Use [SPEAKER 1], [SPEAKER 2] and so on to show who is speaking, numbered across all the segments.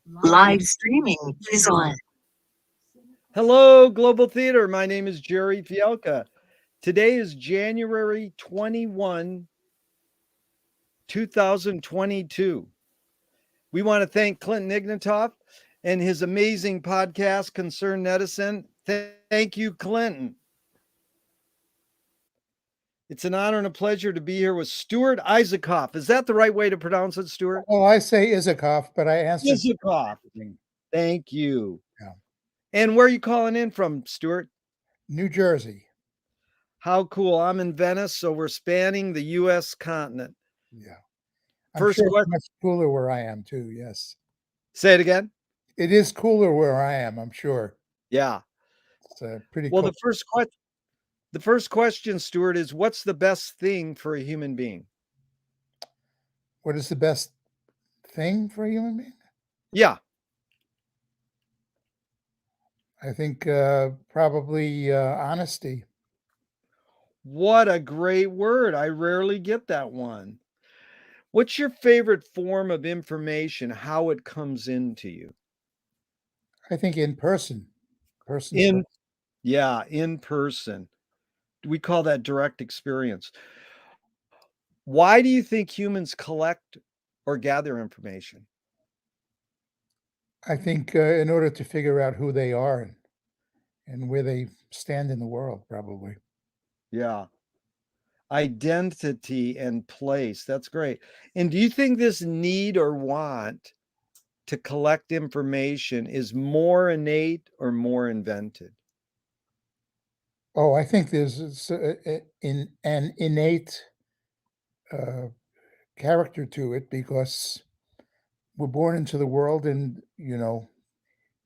[SPEAKER 1] Live streaming is on.
[SPEAKER 2] Hello, Global Theater. My name is Jerry Fielka. Today is January 21, 2022. We want to thank Clinton Ignatoff and his amazing podcast, Concerned Netizen. Thank you, Clinton. It's an honor and a pleasure to be here with Stuart Isacoff. Is that the right way to pronounce it, Stuart?
[SPEAKER 3] Oh, I say Isacoff, but I answered.
[SPEAKER 2] Isacoff. Thank you.
[SPEAKER 3] Yeah.
[SPEAKER 2] And where are you calling in from, Stuart?
[SPEAKER 3] New Jersey.
[SPEAKER 2] How cool. I'm in Venice, so we're spanning the U.S. continent.
[SPEAKER 3] Yeah.
[SPEAKER 2] First
[SPEAKER 3] sure
[SPEAKER 2] question.
[SPEAKER 3] it's much cooler where I am too. Yes.
[SPEAKER 2] Say it again.
[SPEAKER 3] It is cooler where I am, I'm sure.
[SPEAKER 2] Yeah.
[SPEAKER 3] It's pretty
[SPEAKER 2] Well,
[SPEAKER 3] cool.
[SPEAKER 2] the first question, Stuart, is what's the best thing for a human being?
[SPEAKER 3] What is the best thing for a human being?
[SPEAKER 2] Yeah.
[SPEAKER 3] I think probably honesty.
[SPEAKER 2] What a great word. I rarely get that one. What's your favorite form of information, how it comes into you?
[SPEAKER 3] I think in person. Person.
[SPEAKER 2] In yeah, in person. We call that direct experience. Why do you think humans collect or gather information?
[SPEAKER 3] I think in order to figure out who they are and where they stand in the world, probably.
[SPEAKER 2] Yeah. Identity and place. That's great. And do you think this need or want to collect information is more innate or more invented?
[SPEAKER 3] Oh, I think there's an innate uh, character to it because we're born into the world and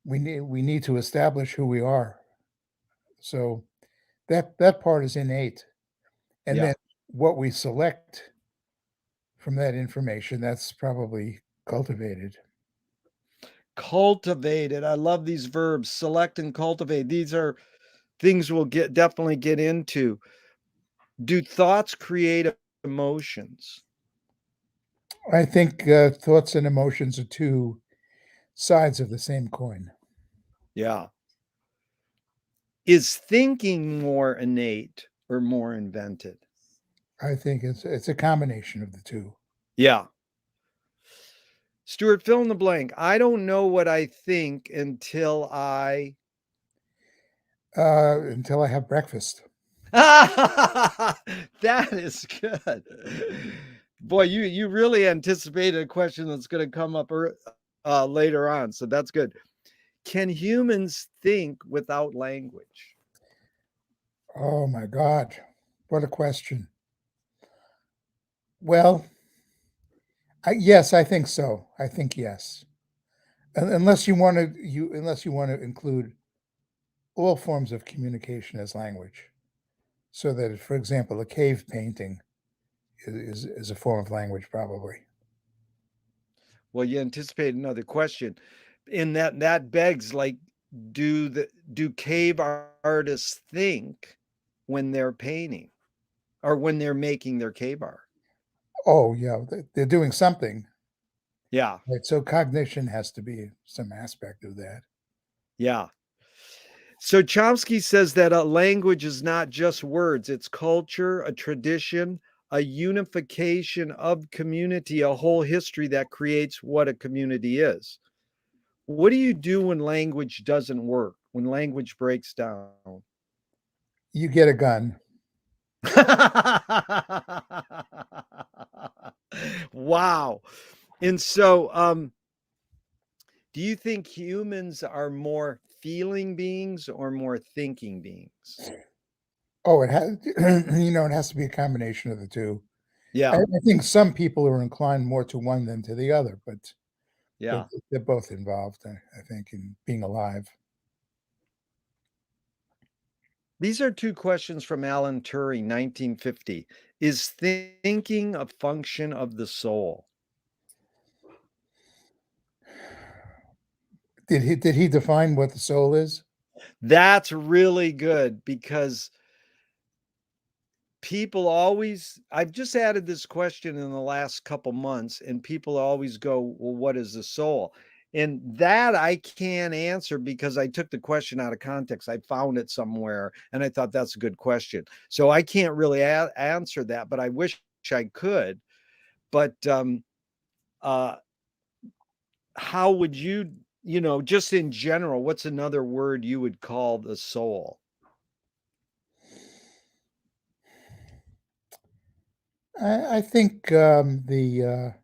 [SPEAKER 3] we need to establish who we are. So that part is innate. And
[SPEAKER 2] Yeah.
[SPEAKER 3] then what we select from that information, that's probably cultivated.
[SPEAKER 2] Cultivated. I love these verbs, select and cultivate. These are things we'll definitely get into. Do thoughts create emotions?
[SPEAKER 3] I think thoughts and emotions are two sides of the same coin.
[SPEAKER 2] Yeah. Is thinking more innate or more invented?
[SPEAKER 3] I think it's a combination of the two.
[SPEAKER 2] Yeah. Stuart, fill in the blank. I don't know what I think until I.
[SPEAKER 3] Until I have breakfast.
[SPEAKER 2] That is good. Boy, you really anticipated a question that's going to come up later on, so that's good. Can humans think without language?
[SPEAKER 3] Oh my God, what a question. Well, yes, I think so. I think yes. Unless you want to include all forms of communication as language, so that, for example, a cave painting is a form of language, probably.
[SPEAKER 2] Well, you anticipate another question. In that begs like do cave artists think when they're painting or when they're making their cave art?
[SPEAKER 3] Oh yeah, they're doing something,
[SPEAKER 2] Yeah.
[SPEAKER 3] right? So cognition has to be some aspect of that.
[SPEAKER 2] Yeah. So Chomsky says that a language is not just words, it's culture, a tradition, a unification of community, a whole history that creates what a community is. What do you do when language doesn't work, when language breaks down?
[SPEAKER 3] You get a gun.
[SPEAKER 2] Wow. And so, do you think humans are more feeling beings or more thinking beings?
[SPEAKER 3] Oh, it has. It has to be a combination of the two. I,
[SPEAKER 2] Yeah.
[SPEAKER 3] I think some people are inclined more to one than to the other, but
[SPEAKER 2] Yeah.
[SPEAKER 3] they're both involved. I think in being alive.
[SPEAKER 2] These are two questions from Alan Turing, 1950. Is thinking a function of the soul?
[SPEAKER 3] Did he define what the soul is?
[SPEAKER 2] That's really good because I've just added this question in the last couple months, and people always go, well, what is the soul? And that I can't answer because I took the question out of context. I found it somewhere and I thought that's a good question. So I can't really answer that, but I wish I could. But how would you, just in general, what's another word you would call the soul?
[SPEAKER 3] I think the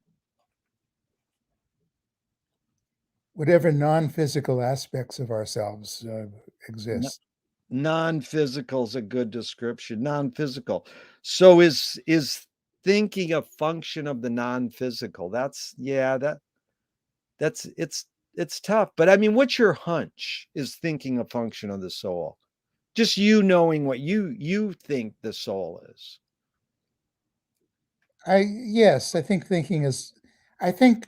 [SPEAKER 3] whatever non-physical aspects of ourselves
[SPEAKER 2] N-
[SPEAKER 3] exist.
[SPEAKER 2] Non-physical is a good description. Non-physical. So is thinking a function of the non-physical? That's yeah, that's it's tough. But I mean, what's your hunch? Is thinking a function of the soul? Just you knowing what you think the soul is.
[SPEAKER 3] Yes, I think thinking is. I think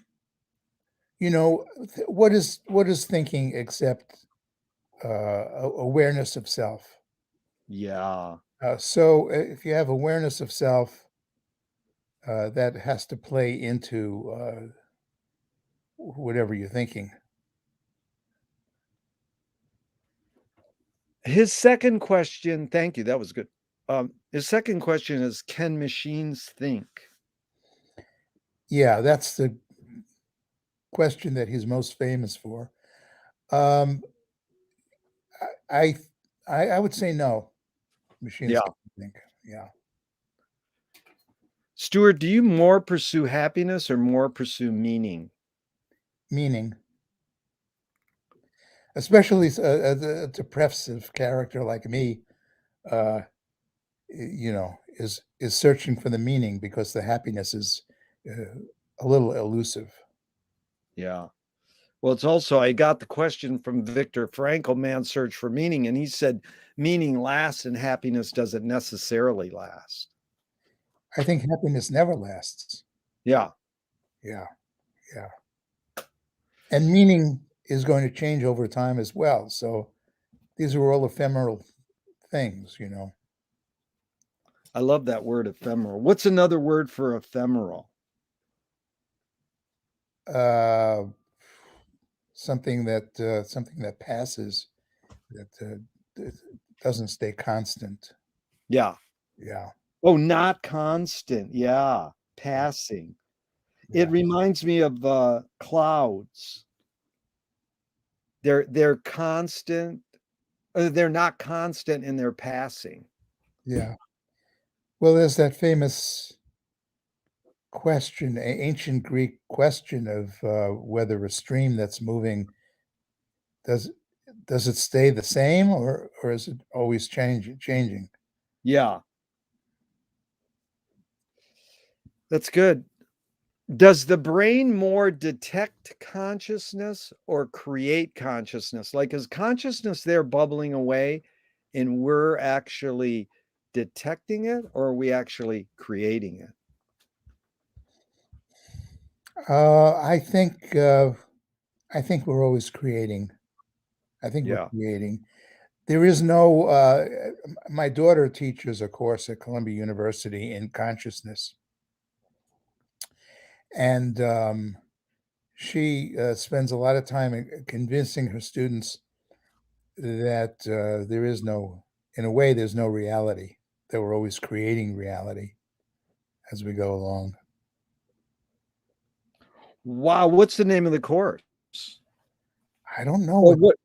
[SPEAKER 3] what is thinking except awareness of self.
[SPEAKER 2] Yeah.
[SPEAKER 3] So if you have awareness of self, that has to play into whatever you're thinking.
[SPEAKER 2] His second question, thank you. That was good. His second question is, can machines think?
[SPEAKER 3] Yeah, that's the question that he's most famous for. Um, I I would say no. Machines
[SPEAKER 2] Yeah.
[SPEAKER 3] can't think. Yeah,
[SPEAKER 2] Stuart, do you more pursue happiness or more pursue meaning?
[SPEAKER 3] meaning, especially a depressive character like me, uh, is searching for the meaning because the happiness is a little elusive.
[SPEAKER 2] Yeah. Well, it's also, I got the question from Viktor Frankl, Man's Search for Meaning, and he said, meaning lasts and happiness doesn't necessarily last.
[SPEAKER 3] I think happiness never lasts.
[SPEAKER 2] Yeah.
[SPEAKER 3] Yeah, yeah, and meaning is going to change over time as well. So these are all ephemeral things.
[SPEAKER 2] I love that word ephemeral. What's another word for ephemeral?
[SPEAKER 3] Uh, something that passes that d- doesn't stay constant.
[SPEAKER 2] Yeah.
[SPEAKER 3] Yeah,
[SPEAKER 2] Oh, not constant. Yeah. Passing. It
[SPEAKER 3] yeah,
[SPEAKER 2] reminds me of clouds. They're constant. They're not constant in their passing.
[SPEAKER 3] yeah. Well, there's that famous question, ancient Greek question of whether a stream that's moving does does it stay the same or is it always changing?
[SPEAKER 2] Yeah, that's good. Does the brain more detect consciousness or create consciousness? Like, is consciousness there bubbling away and we're actually detecting it, or are we actually creating it?
[SPEAKER 3] I think we're always creating. I think we're
[SPEAKER 2] Yeah.
[SPEAKER 3] creating. There is no. My daughter teaches a course at Columbia University in consciousness, and she spends a lot of time convincing her students that there is no, in a way, there's no reality. That we're always creating reality as we go along.
[SPEAKER 2] Wow. What's the name of the course?
[SPEAKER 3] I don't know
[SPEAKER 2] Or
[SPEAKER 3] what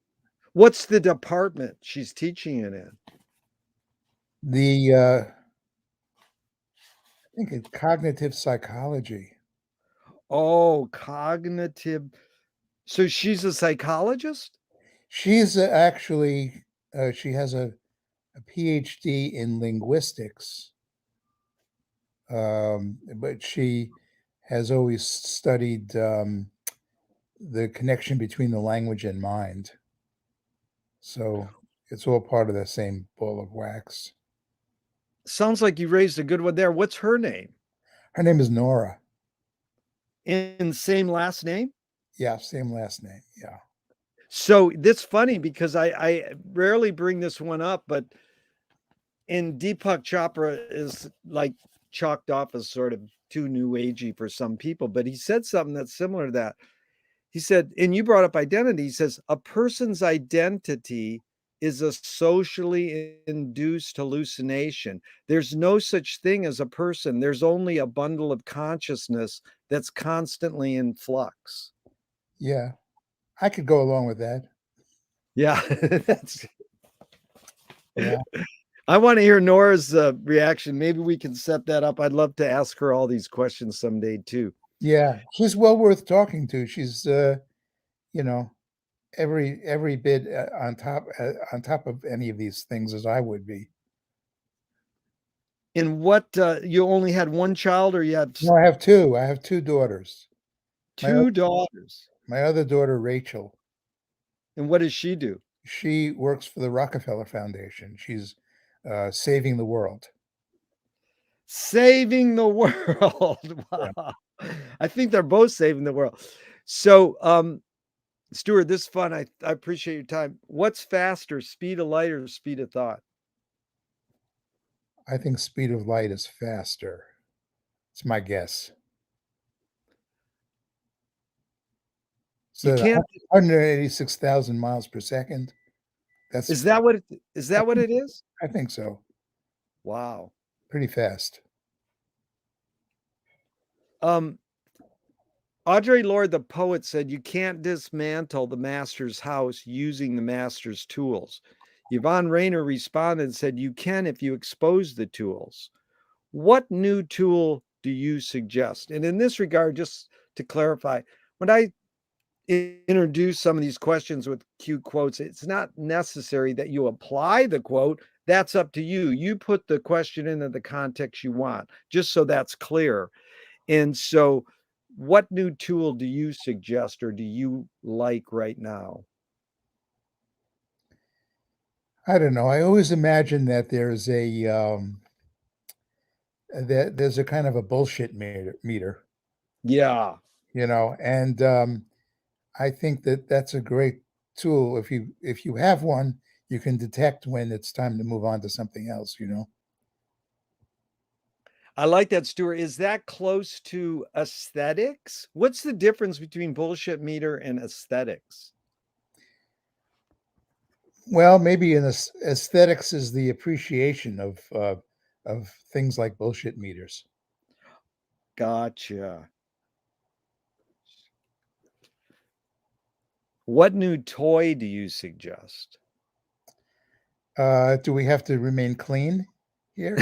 [SPEAKER 2] what's the department she's teaching it in?
[SPEAKER 3] the. I think it's cognitive psychology.
[SPEAKER 2] Oh, cognitive. So she's a psychologist?
[SPEAKER 3] She's actually she has a PhD in linguistics, but she has always studied the connection between the language and mind. So it's all part of the same ball of wax.
[SPEAKER 2] Sounds like you raised a good one there. What's her name?
[SPEAKER 3] Her name is Nora.
[SPEAKER 2] In same last name?
[SPEAKER 3] Yeah, same last name. Yeah.
[SPEAKER 2] So that's funny because I rarely bring this one up, but and Deepak Chopra is like chalked off as sort of too new agey for some people, but he said something that's similar to that. He said, and you brought up identity. He says, a person's identity is a socially induced hallucination. There's no such thing as a person. There's only a bundle of consciousness that's constantly in flux.
[SPEAKER 3] Yeah, I could go along with that.
[SPEAKER 2] Yeah, that's.
[SPEAKER 3] Yeah,
[SPEAKER 2] I want to hear Nora's reaction. Maybe we can set that up. I'd love to ask her all these questions someday too.
[SPEAKER 3] yeah, she's well worth talking to. She's, you know, every bit on top of any of these things as I would be.
[SPEAKER 2] And what you only had one child, or you had
[SPEAKER 3] No, I have two. I have two daughters. My
[SPEAKER 2] two daughters?
[SPEAKER 3] my other daughter, Rachel,
[SPEAKER 2] And what does she do?
[SPEAKER 3] she works for the Rockefeller Foundation. She's saving the world.
[SPEAKER 2] Saving the world.
[SPEAKER 3] Yeah.
[SPEAKER 2] Wow. I think they're both saving the world. So, Stuart, this is fun. I appreciate your time. What's faster, speed of light or speed of thought?
[SPEAKER 3] I think speed of light is faster. It's my guess.
[SPEAKER 2] You
[SPEAKER 3] So
[SPEAKER 2] can't.
[SPEAKER 3] 186,000 miles per second. That's
[SPEAKER 2] Is that what it is?
[SPEAKER 3] I think so.
[SPEAKER 2] Wow.
[SPEAKER 3] Pretty fast.
[SPEAKER 2] Audre Lorde, the poet, said, you can't dismantle the master's house using the master's tools. Yvonne Rainer responded and said, you can if you expose the tools. What new tool do you suggest? And in this regard, just to clarify, when I introduce some of these questions with cute quotes, it's not necessary that you apply the quote. That's up to you. You put the question into the context you want, just so that's clear. And so, what new tool do you suggest or do you like right now?
[SPEAKER 3] I don't know. I always imagine that there's a kind of a bullshit meter,
[SPEAKER 2] Yeah,
[SPEAKER 3] and I think that that's a great tool. If you have one, you can detect when it's time to move on to something else.
[SPEAKER 2] I like that, Stuart. Is that close to aesthetics? What's the difference between bullshit meter and aesthetics?
[SPEAKER 3] Well, maybe in aesthetics is the appreciation of things like bullshit meters.
[SPEAKER 2] Gotcha. What new toy do you suggest?
[SPEAKER 3] Do we have to remain clean here?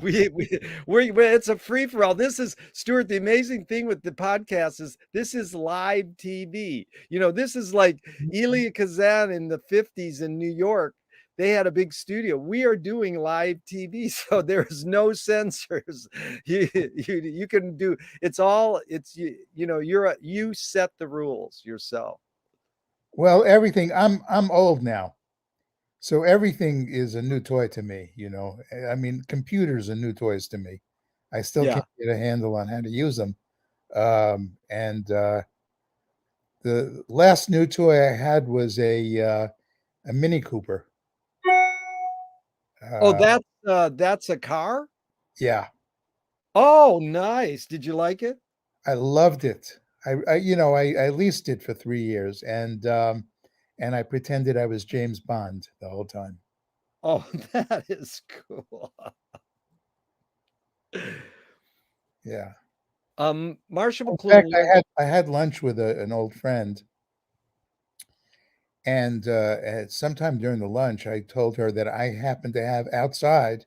[SPEAKER 2] It's a free for all. This is Stuart. The amazing thing with the podcast is this is live TV. This is like Elia Kazan in the 50s in New York. They had a big studio. We are doing live TV, so there's no censors. You can do it's all. It's you set the rules yourself.
[SPEAKER 3] Well, everything. I'm old now, so everything is a new toy to me. I mean, computers are new toys to me. I still
[SPEAKER 2] Yeah.
[SPEAKER 3] can't get a handle on how to use them. And the last new toy I had was a Mini Cooper.
[SPEAKER 2] Oh,
[SPEAKER 3] Uh,
[SPEAKER 2] that's a car.
[SPEAKER 3] yeah,
[SPEAKER 2] Oh, nice. Did you like it?
[SPEAKER 3] I loved it. I leased it for 3 years, and I pretended I was James Bond the whole time.
[SPEAKER 2] Oh, that is cool.
[SPEAKER 3] Yeah.
[SPEAKER 2] Marshall
[SPEAKER 3] In fact,
[SPEAKER 2] McLuhan
[SPEAKER 3] I
[SPEAKER 2] learned.
[SPEAKER 3] had lunch with an old friend, and at sometime during the lunch, I told her that I happened to have outside.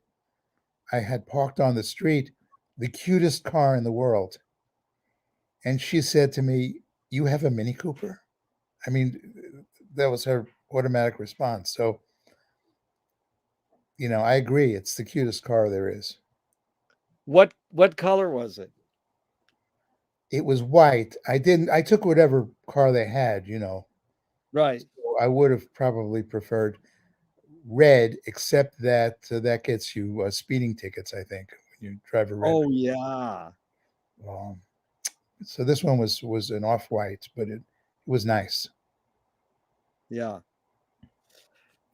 [SPEAKER 3] I had parked on the street the cutest car in the world, and she said to me, "You have a Mini Cooper?" I mean, that was her automatic response. So, I agree. It's the cutest car there is.
[SPEAKER 2] What color was it?
[SPEAKER 3] It was white. I took whatever car they had.
[SPEAKER 2] Right.
[SPEAKER 3] So I would have probably preferred red, except that that gets you speeding tickets, I think, when you drive a red.
[SPEAKER 2] Oh, yeah.
[SPEAKER 3] Um, so this one was an off-white, but it was nice.
[SPEAKER 2] Yeah.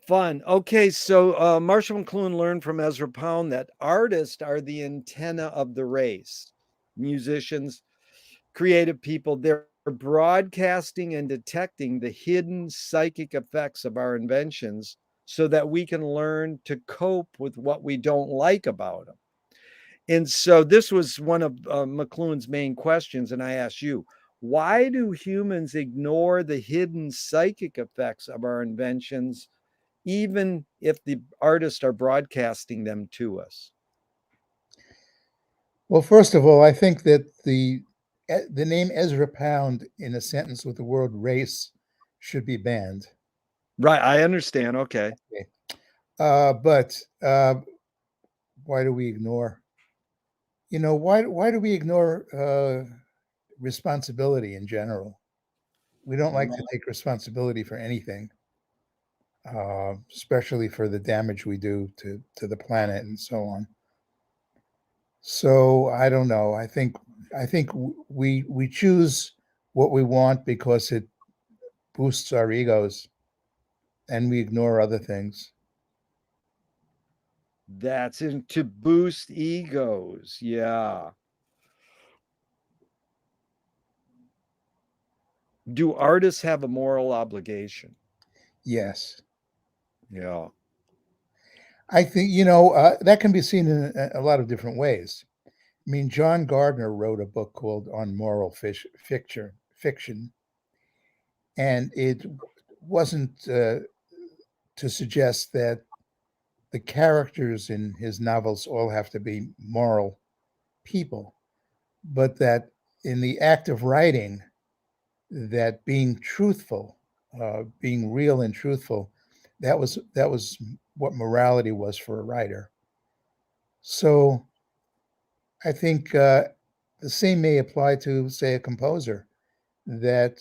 [SPEAKER 2] Fun. Okay, so Marshall McLuhan learned from Ezra Pound that artists are the antenna of the race. Musicians, creative people, they're broadcasting and detecting the hidden psychic effects of our inventions so that we can learn to cope with what we don't like about them. And so this was one of McLuhan's main questions. And I asked you, why do humans ignore the hidden psychic effects of our inventions, even if the artists are broadcasting them to us?
[SPEAKER 3] Well, first of all, I think that the name Ezra Pound in a sentence with the word race should be banned.
[SPEAKER 2] Right. I understand. Okay.
[SPEAKER 3] Okay. But why do we ignore? Why do we ignore responsibility in general? We don't like to take responsibility for anything, especially for the damage we do to the planet and so on. So I don't know. I think we choose what we want because it boosts our egos, and we ignore other things.
[SPEAKER 2] That's in to boost egos. Yeah. Do artists have a moral obligation?
[SPEAKER 3] Yes,
[SPEAKER 2] Yeah.
[SPEAKER 3] I think that can be seen in a lot of different ways. I mean, John Gardner wrote a book called On Moral Fiction, and it wasn't to suggest that the characters in his novels all have to be moral people, but that in the act of writing, that being truthful, being real and truthful, that was what morality was for a writer. So I think the same may apply to, say, a composer. That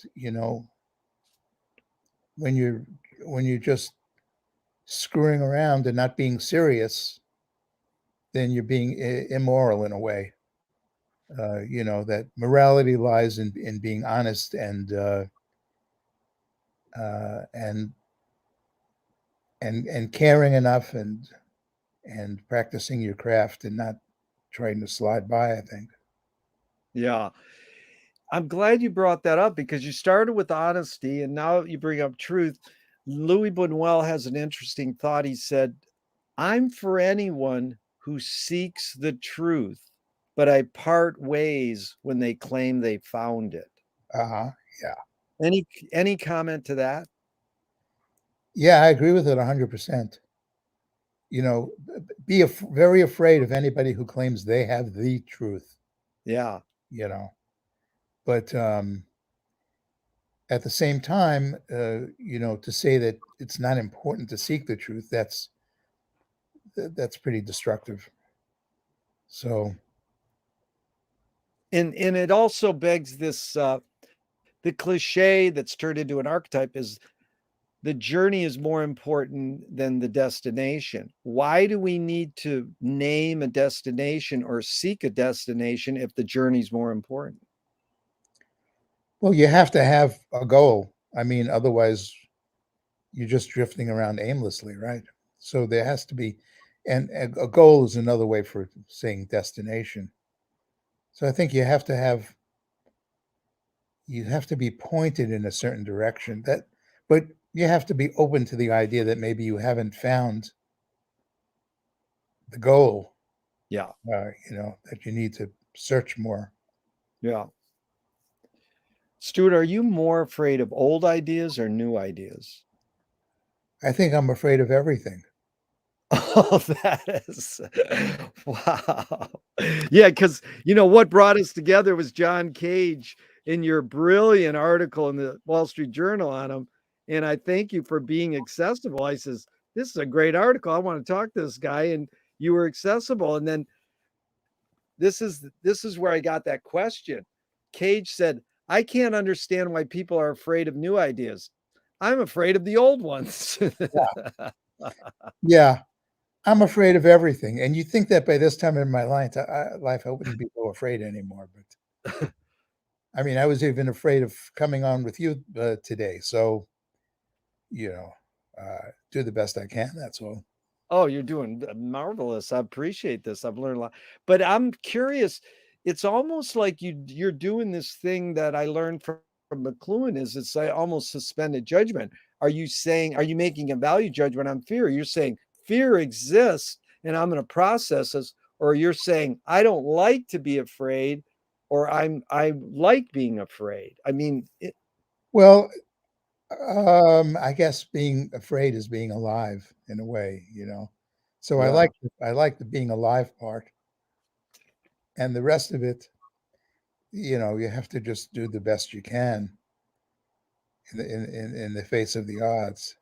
[SPEAKER 3] when you're when you're just screwing around and not being serious, then you're being immoral in a way. That morality lies in being honest uh, and and caring enough and practicing your craft and not trying to slide by. I think.
[SPEAKER 2] Yeah. I'm glad you brought that up because you started with honesty and now you bring up truth. Louis Buñuel has an interesting thought. He said, I'm for anyone who seeks the truth, but I part ways when they claim they found it.
[SPEAKER 3] Uh-huh. Yeah.
[SPEAKER 2] Any comment to that?
[SPEAKER 3] Yeah, I agree with it 100%. Be very afraid of anybody who claims they have the truth.
[SPEAKER 2] Yeah.
[SPEAKER 3] You know, but at the same time, to say that it's not important to seek the truth, that's pretty destructive. So
[SPEAKER 2] And it also begs this the cliche that's turned into an archetype is the journey is more important than the destination. Why do we need to name a destination or seek a destination if the journey is more important?
[SPEAKER 3] well, you have to have a goal. I mean, otherwise you're just drifting around aimlessly, right? So there has to be, and a goal is another way for saying destination. So I think you have to be pointed in a certain direction. But you have to be open to the idea that maybe you haven't found the goal.
[SPEAKER 2] Yeah.
[SPEAKER 3] That you need to search more.
[SPEAKER 2] Yeah. Stuart, are you more afraid of old ideas or new ideas?
[SPEAKER 3] I think I'm afraid of everything.
[SPEAKER 2] Oh, that is wow. Yeah, because what brought us together was John Cage in your brilliant article in the Wall Street Journal on him. And I thank you for being accessible. I says, this is a great article. I want to talk to this guy. And you were accessible. And then this is where I got that question. Cage said, I can't understand why people are afraid of new ideas. I'm afraid of the old ones.
[SPEAKER 3] Yeah, I'm afraid of everything, and you think that by this time in my life, I wouldn't be so afraid anymore, but, I mean, I was even afraid of coming on with you, today, so, do the best I can, that's all.
[SPEAKER 2] Oh, you're doing marvelous. I appreciate this. I've learned a lot. But I'm curious, it's almost like you're doing this thing that I learned from McLuhan is it's like almost suspended judgment. Are you making a value judgment on fear? You're saying fear exists and I'm going to process this, or you're saying I don't like to be afraid, or I like being afraid. I mean,
[SPEAKER 3] Well, I guess being afraid is being alive in a way, you know? So
[SPEAKER 2] yeah.
[SPEAKER 3] I like the being alive part, and the rest of it, you have to just do the best you can in the face of the odds.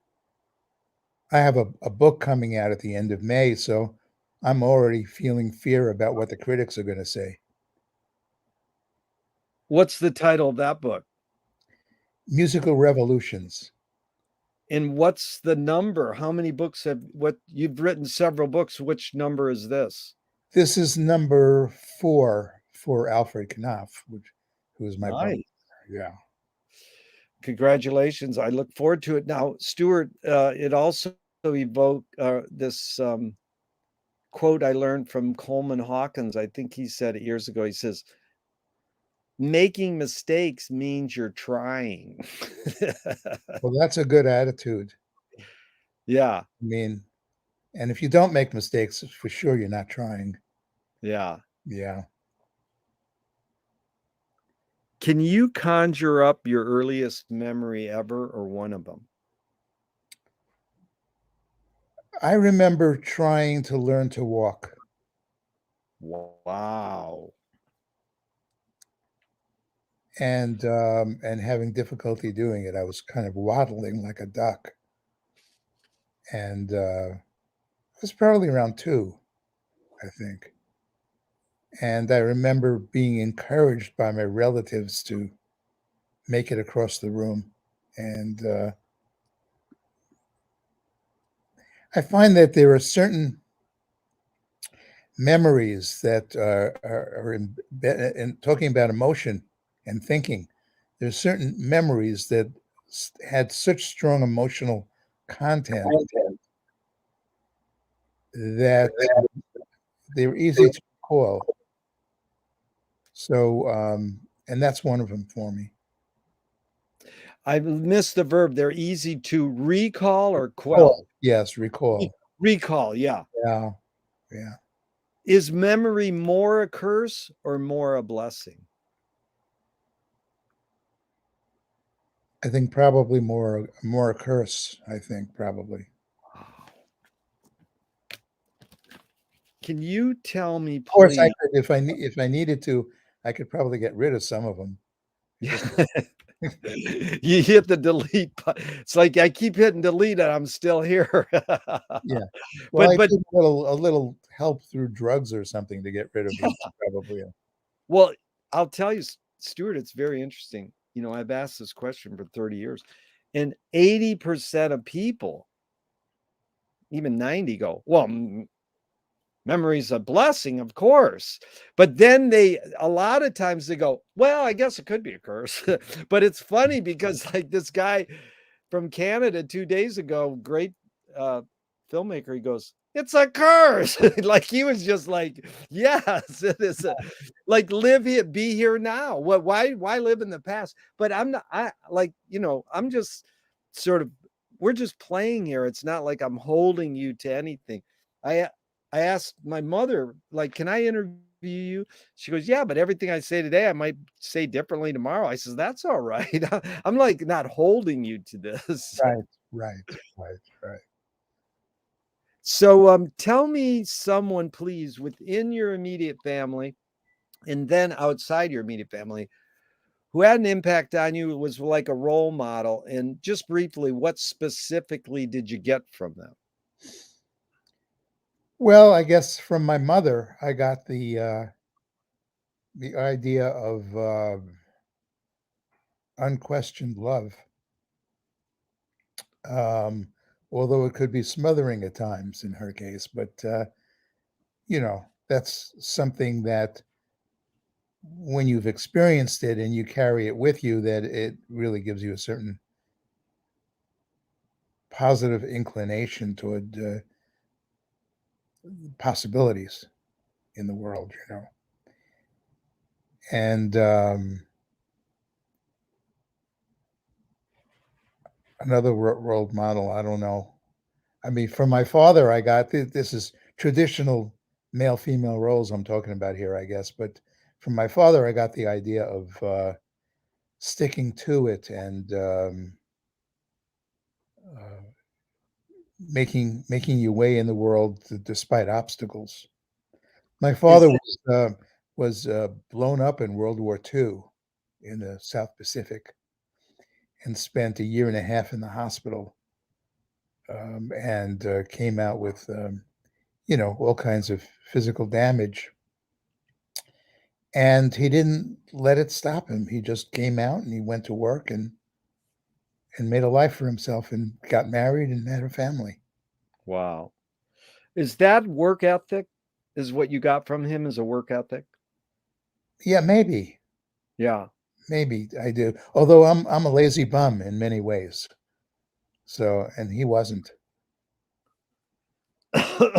[SPEAKER 3] I have a book coming out at the end of May, so I'm already feeling fear about what the critics are gonna say.
[SPEAKER 2] What's the title of that book?
[SPEAKER 3] Musical Revolutions.
[SPEAKER 2] And what's the number? How many books have what you've written several books? Which number is this?
[SPEAKER 3] This is number 4 for Alfred Knopf, who is my publisher.
[SPEAKER 2] Nice.
[SPEAKER 3] Yeah.
[SPEAKER 2] Congratulations. I look forward to it. Now, Stuart, it also evoked this quote I learned from Coleman Hawkins. I think he said it years ago. He says, making mistakes means you're trying.
[SPEAKER 3] Well, that's a good attitude.
[SPEAKER 2] Yeah.
[SPEAKER 3] I mean, and if you don't make mistakes, for sure you're not trying.
[SPEAKER 2] Yeah.
[SPEAKER 3] Yeah.
[SPEAKER 2] Can you conjure up your earliest memory ever or one of them?
[SPEAKER 3] I remember trying to learn to walk,
[SPEAKER 2] Wow.
[SPEAKER 3] and having difficulty doing it. I was kind of waddling like a duck, and, I was probably around 2, I think, and I remember being encouraged by my relatives to make it across the room, and, I find that there are certain memories that are in talking about emotion and thinking. There's certain memories that had such strong emotional content that they were easy to recall. So, and that's one of them for me.
[SPEAKER 2] I missed the verb. They're easy to recall or
[SPEAKER 3] Recall,
[SPEAKER 2] quell.
[SPEAKER 3] yes, recall.
[SPEAKER 2] Recall, yeah.
[SPEAKER 3] Yeah, yeah.
[SPEAKER 2] Is memory more a curse or more a blessing?
[SPEAKER 3] I think probably more a curse. I think probably.
[SPEAKER 2] Wow. Can you tell me,
[SPEAKER 3] Of course, I
[SPEAKER 2] please?
[SPEAKER 3] could if I needed to, I could probably get rid of some of them. Just
[SPEAKER 2] You hit the delete button. It's like I keep hitting delete and I'm still here.
[SPEAKER 3] yeah. Well,
[SPEAKER 2] But
[SPEAKER 3] I
[SPEAKER 2] but
[SPEAKER 3] need a little help through drugs or something to get rid of them, probably.
[SPEAKER 2] well, I'll tell you, Stuart, it's very interesting. I've asked this question for 30 years, and 80% of people, even 90, go, well, memory's a blessing, of course. But then a lot of times they go, well, I guess it could be a curse. But it's funny because like this guy from Canada 2 days ago, great uh, filmmaker, he goes, it's a curse. Like he was just like, yes, it is like live here, be here now. Why live in the past? But I'm not, I like, I'm just sort of, we're just playing here. It's not like I'm holding you to anything. I I asked my mother, like, can I interview you? She goes, yeah, but everything I say today, I might say differently tomorrow. I says, that's all right. I'm like not holding you to this.
[SPEAKER 3] Right, right, right, right.
[SPEAKER 2] So tell me someone, please, within your immediate family and then outside your immediate family who had an impact on you, was like a role model. And just briefly, what specifically did you get from them?
[SPEAKER 3] Well, I guess from my mother, I got the idea of, unquestioned love, um, although it could be smothering at times in her case, but, that's something that when you've experienced it and you carry it with you, that it really gives you a certain positive inclination toward, possibilities in the world. And another role model, I don't know. I mean, from my father, I got this is traditional male female roles I'm talking about here, I guess. But from my father, I got the idea of sticking to it and uh, making your way in the world despite obstacles. My
[SPEAKER 2] Is
[SPEAKER 3] father
[SPEAKER 2] that
[SPEAKER 3] was blown up in World War II in the South Pacific and spent a year and a half in the hospital, and came out with all kinds of physical damage. And he didn't let it stop him. He just came out and he went to work and made a life for himself and got married and had a family.
[SPEAKER 2] wow. Is that work ethic? Is what you got from him as a work ethic?
[SPEAKER 3] Yeah, maybe,
[SPEAKER 2] Yeah.
[SPEAKER 3] maybe I do. Although I'm a lazy bum in many ways. So, and he wasn't.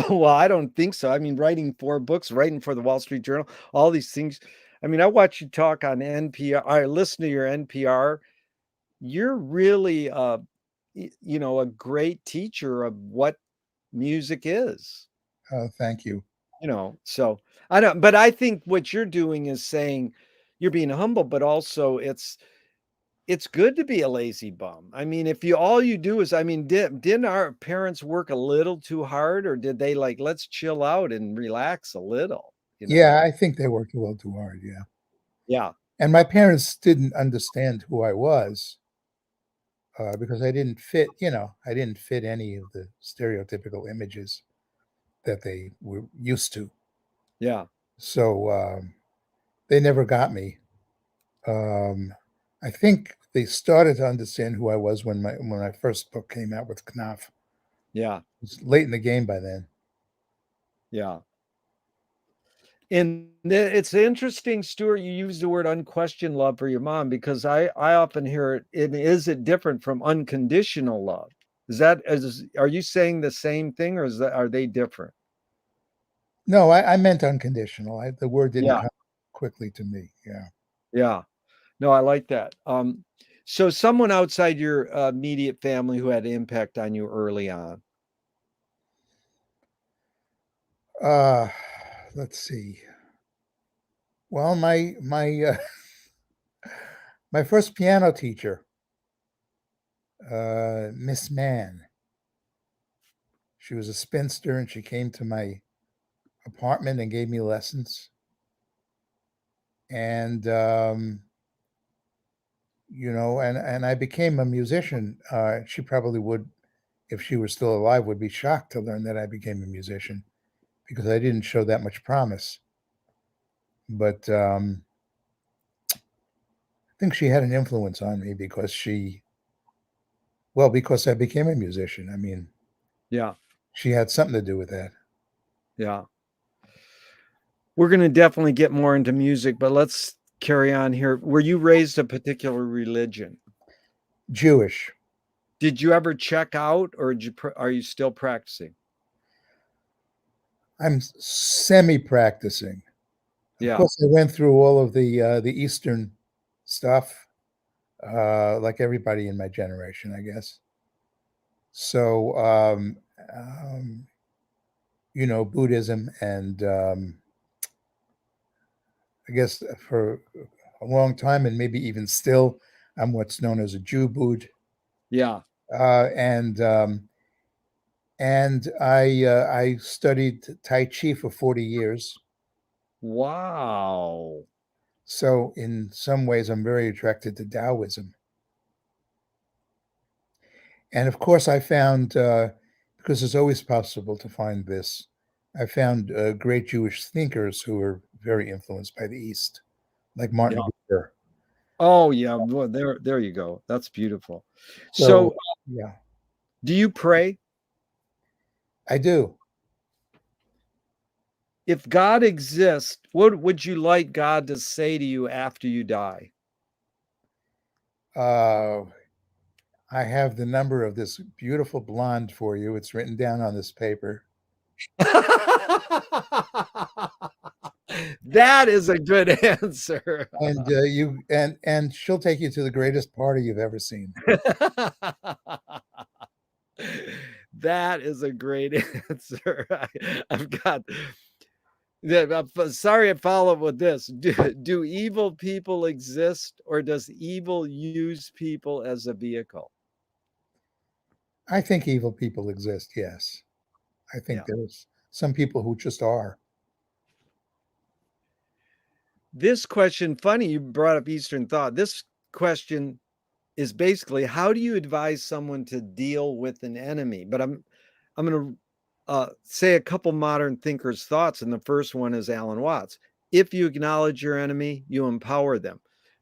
[SPEAKER 2] Well, I don't think so. I mean, writing 4 books, writing for the Wall Street Journal, all these things. I mean, I watch you talk on NPR. I listen to your NPR. You're really, a great teacher of what music is.
[SPEAKER 3] Thank you.
[SPEAKER 2] So I don't, but I think what you're doing is saying you're being humble, but also it's good to be a lazy bum. I mean, if you all you do is, I mean, didn't our parents work a little too hard, or did they like, let's chill out and relax a little, you know?
[SPEAKER 3] Yeah, I think they worked a little too hard. Yeah.
[SPEAKER 2] Yeah,
[SPEAKER 3] And my parents didn't understand who I was because I didn't fit any of the stereotypical images that they were used to.
[SPEAKER 2] yeah,
[SPEAKER 3] So they never got me. Um, I think they started to understand who I was when my first book came out with Knopf. It
[SPEAKER 2] yeah,
[SPEAKER 3] was late in the game by then.
[SPEAKER 2] yeah. And it's interesting, Stuart, you use the word unquestioned love for your mom because I often hear it. Is it different from unconditional love? Are you saying the same thing, or are they different?
[SPEAKER 3] No, I meant unconditional. The word didn't
[SPEAKER 2] Yeah,
[SPEAKER 3] come quickly to me. Yeah.
[SPEAKER 2] yeah. No, I like that. So someone outside your immediate family who had impact on you early on.
[SPEAKER 3] Uh, let's see. Well, my first piano teacher, Miss Mann. She was a spinster, and she came to my apartment and gave me lessons. And and I became a musician. She probably would, if she were still alive, would be shocked to learn that I became a musician because I didn't show that much promise. But I think she had an influence on me because I became a musician. I mean,
[SPEAKER 2] Yeah,
[SPEAKER 3] she had something to do with that.
[SPEAKER 2] yeah. We're going to definitely get more into music, but let's carry on here. Were you raised a particular religion?
[SPEAKER 3] Jewish.
[SPEAKER 2] Did you ever check out, or are you still practicing?
[SPEAKER 3] I'm semi-practicing. Of
[SPEAKER 2] Yeah,
[SPEAKER 3] course, I went through all of the Eastern stuff, like everybody in my generation, I guess. So, um, Buddhism, and I guess for a long time, and maybe even still, I'm what's known as a Jew Bood,
[SPEAKER 2] yeah.
[SPEAKER 3] uh, and um, and I studied Tai Chi for 40 years.
[SPEAKER 2] Wow.
[SPEAKER 3] So, in some ways, I'm very attracted to Taoism. And of course, I found, because it's always possible to find this, I found great Jewish thinkers who were very influenced by the East, like
[SPEAKER 2] Yeah.
[SPEAKER 3] Martin Luther.
[SPEAKER 2] Oh, yeah. Well, there you go. That's beautiful.
[SPEAKER 3] So,
[SPEAKER 2] So,
[SPEAKER 3] yeah,
[SPEAKER 2] do you pray?
[SPEAKER 3] I do.
[SPEAKER 2] If God exists, what would you like God to say to you after you die?
[SPEAKER 3] Uh, I have the number of this beautiful blonde for you. It's written down on this paper.
[SPEAKER 2] That is a good answer.
[SPEAKER 3] And and she'll take you to the greatest party you've ever seen.
[SPEAKER 2] That is a great answer. I've got yeah, sorry, I follow up with this. Do evil people exist, or does evil use people as a vehicle?
[SPEAKER 3] I think evil people exist, yes. I think
[SPEAKER 2] Yeah.
[SPEAKER 3] there's some people who just are.
[SPEAKER 2] This question, funny you brought up Eastern thought. This question is basically, how do you advise someone to deal with an enemy? But I'm going to say a couple modern thinkers' thoughts, and the first one is Alan Watts. If you acknowledge your enemy, you empower them.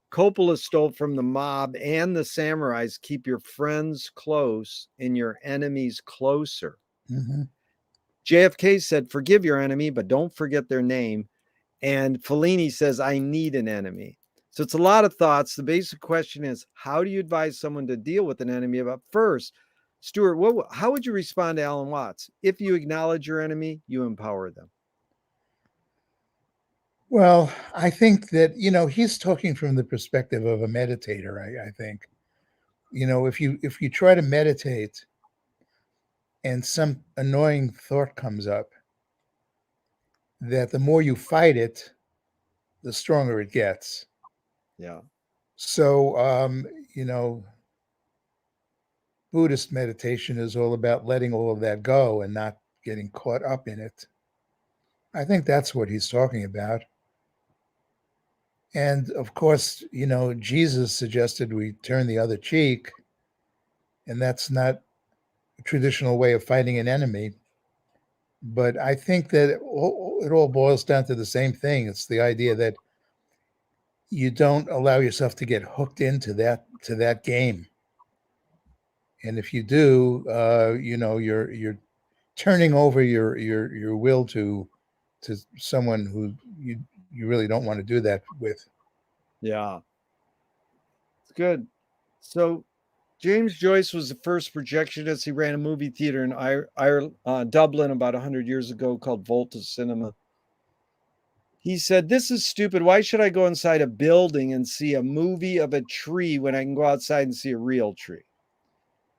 [SPEAKER 2] Coppola stole from the mob and the samurais. Keep your friends close and your enemies closer.
[SPEAKER 3] Mhm.
[SPEAKER 2] JFK said, forgive your enemy, but don't forget their name. And Fellini says, I need an enemy. So it's a lot of thoughts. The basic question is, how do you advise someone to deal with an enemy? But first, Stuart, how would you respond to Alan Watts? If you acknowledge your enemy, you empower them.
[SPEAKER 3] Well, I think that, he's talking from the perspective of a meditator, I think. If you try to meditate and some annoying thought comes up, that the more you fight it, the stronger it gets.
[SPEAKER 2] Yeah.
[SPEAKER 3] So, you know, Buddhist meditation is all about letting all of that go and not getting caught up in it. I think that's what he's talking about. And of course, Jesus suggested we turn the other cheek, and that's not a traditional way of fighting an enemy. But I think that it all boils down to the same thing. It's the idea that you don't allow yourself to get hooked into that game. And if you do, you're turning over your will to someone who you really don't want to do that with.
[SPEAKER 2] Yeah. It's good. So James Joyce was the first projectionist. He ran a movie theater in Dublin about 100 years ago called Volta Cinema. He said, this is stupid. Why should I go inside a building and see a movie of a tree when I can go outside and see a real tree?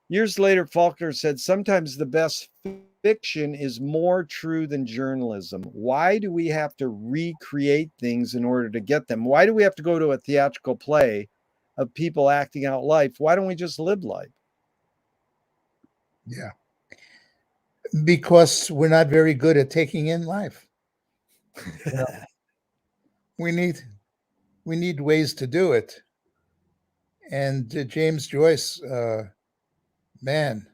[SPEAKER 2] Years later, Faulkner said, sometimes the best fiction is more true than journalism. Why do we have to recreate things in order to get them? Why do we have to go to a theatrical play of people acting out life? Why don't we just live life?
[SPEAKER 3] Yeah. Because we're not very good at taking in life. You know, we need we need ways to do it. And James Joyce, man,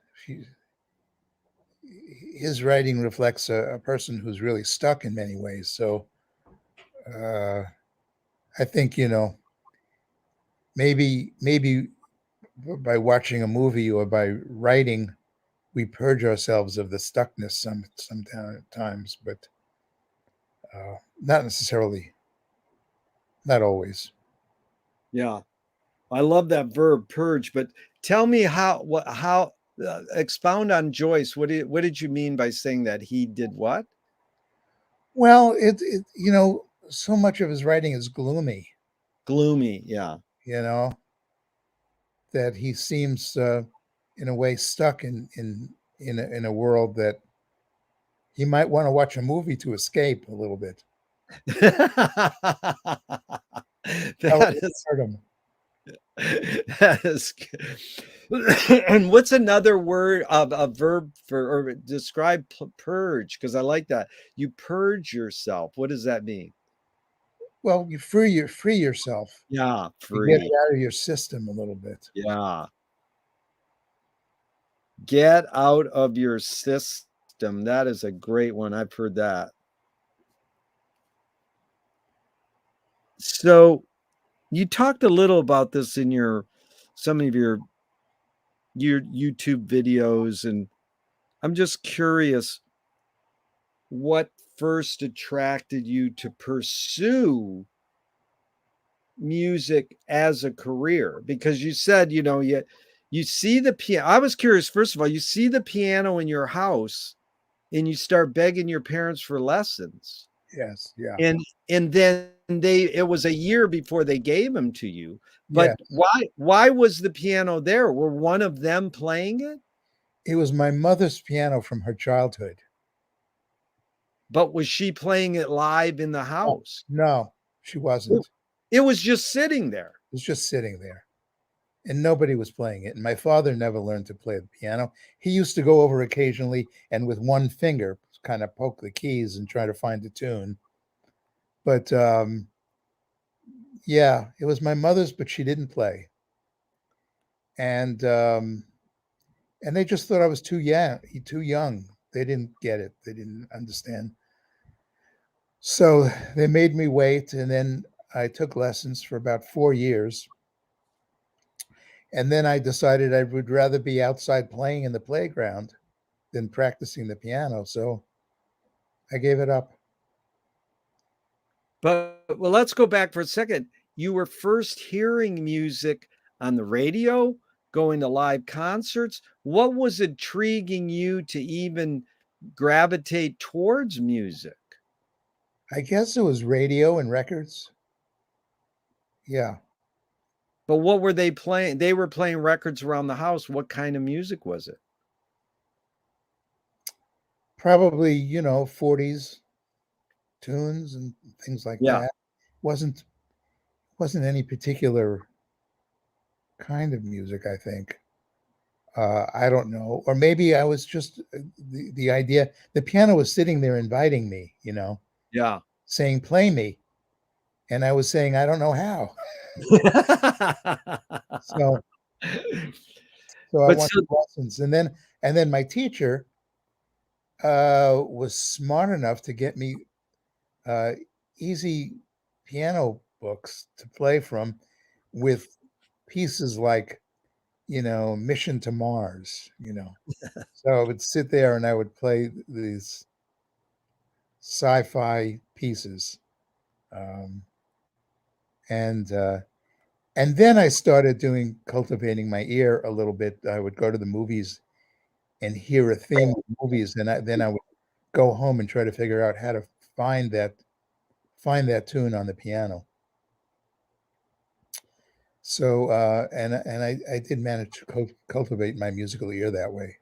[SPEAKER 3] his writing reflects a person who's really stuck in many ways. So uh, I think maybe by watching a movie or by writing, we purge ourselves of the stuckness sometimes, but not necessarily, not always.
[SPEAKER 2] Yeah. I love that verb purge, but tell me how expound on Joyce. What did you mean by saying that he did what?
[SPEAKER 3] Well, so much of his writing is gloomy,
[SPEAKER 2] Gloomy, yeah.
[SPEAKER 3] you know, that he seems, in a way, stuck in a world that he might want to watch a movie to escape a little bit. That
[SPEAKER 2] That
[SPEAKER 3] would
[SPEAKER 2] is
[SPEAKER 3] hurt him.
[SPEAKER 2] that is good. And what's another word of a verb for or describe purge? Because I like that. You purge yourself. What does that mean?
[SPEAKER 3] Well, you free yourself.
[SPEAKER 2] Yeah,
[SPEAKER 3] You get it
[SPEAKER 2] free.
[SPEAKER 3] out of your system a little bit.
[SPEAKER 2] Yeah. Get out of your system. That is a great one. I've heard that. So you talked a little about this in some of your YouTube videos, and I'm just curious what first attracted you to pursue music as a career, because you said you see the piano. I was curious, first of all, you see the piano in your house and you start begging your parents for lessons.
[SPEAKER 3] Yes, yeah,
[SPEAKER 2] and then it was a year before they gave them to you.
[SPEAKER 3] yeah.
[SPEAKER 2] But why was the piano there? Were one of them playing it?
[SPEAKER 3] It was my mother's piano from her childhood.
[SPEAKER 2] But was she playing it live in the
[SPEAKER 3] No,
[SPEAKER 2] house?
[SPEAKER 3] no, she
[SPEAKER 2] It,
[SPEAKER 3] wasn't.
[SPEAKER 2] it was just sitting there.
[SPEAKER 3] It was just sitting there, and nobody was playing it, and my father never learned to play the piano. He used to go over occasionally and with one finger kinda poke the keys and try to find a tune, but, yeah, it was my mother's, but she didn't play, and, and they just thought I was too young. They didn't get it. They didn't understand. So they made me wait, and then I took lessons for about 4 years, and then I decided I would rather be outside playing in the playground than practicing the piano, so I gave it up.
[SPEAKER 2] But well, let's go back for a second. You were first hearing music on the radio, going to live concerts. What was intriguing you to even gravitate towards music?
[SPEAKER 3] I guess it was radio and records. Yeah,
[SPEAKER 2] But what were they playing? They were playing records around the house. What kind of music was it?
[SPEAKER 3] probably, 40s tunes and things like
[SPEAKER 2] Yeah.
[SPEAKER 3] that. Wasn't wasn't any particular kind of music, I think. I don't know, or maybe I was just, the idea the piano was sitting there inviting me,
[SPEAKER 2] Yeah.
[SPEAKER 3] saying, "Play me," and I was saying, "I don't know how." So so I
[SPEAKER 2] But
[SPEAKER 3] wanted
[SPEAKER 2] so
[SPEAKER 3] lessons, and then my teacher, was smart enough to get me, uh, easy piano books to play from with pieces like, Mission to Mars. So I would sit there and I would play these sci-fi pieces, um, and, uh and then I started doing cultivating my ear a little bit. I would go to the movies and hear a theme of movies, and then I would go home and try to figure out how to find that find that tune on the piano. So, and I did manage to cultivate my musical ear that way.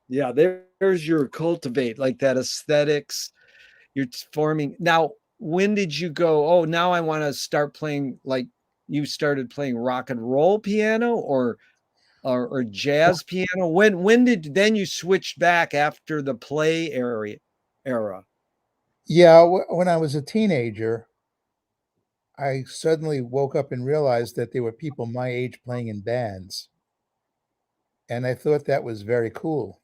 [SPEAKER 2] yeah, there's your cultivate, like that aesthetics. You're forming. Now, when did you go, "Oh, now I wanna start playing," like, you started playing rock and roll piano or jazz piano? When did then you switched back after the play era?
[SPEAKER 3] Yeah, when I was a teenager, I suddenly woke up and realized that there were people my age playing in bands, and I thought that was very cool.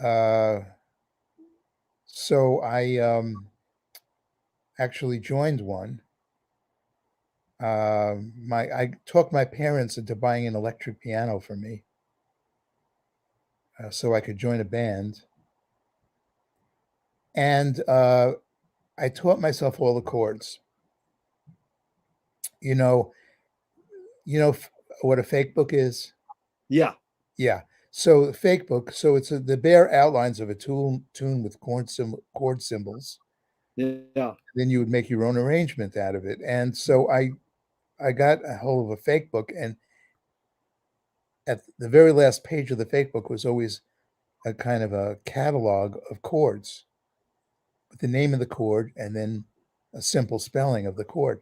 [SPEAKER 3] Uh, so I, actually joined one. My I talked my parents into buying an electric piano for me, so I could join a band, and, I taught myself all the chords. You know f what a fake book is?
[SPEAKER 2] Yeah.
[SPEAKER 3] Yeah. So, fake book, so it's, the bare outlines of a tune with chord symbols,
[SPEAKER 2] Yeah.
[SPEAKER 3] then you would make your own arrangement out of it, and so I got a hold of a fake book, and at the very last page of the fake book was always a kind of a catalog of chords with the name of the chord and then a simple spelling of the chord.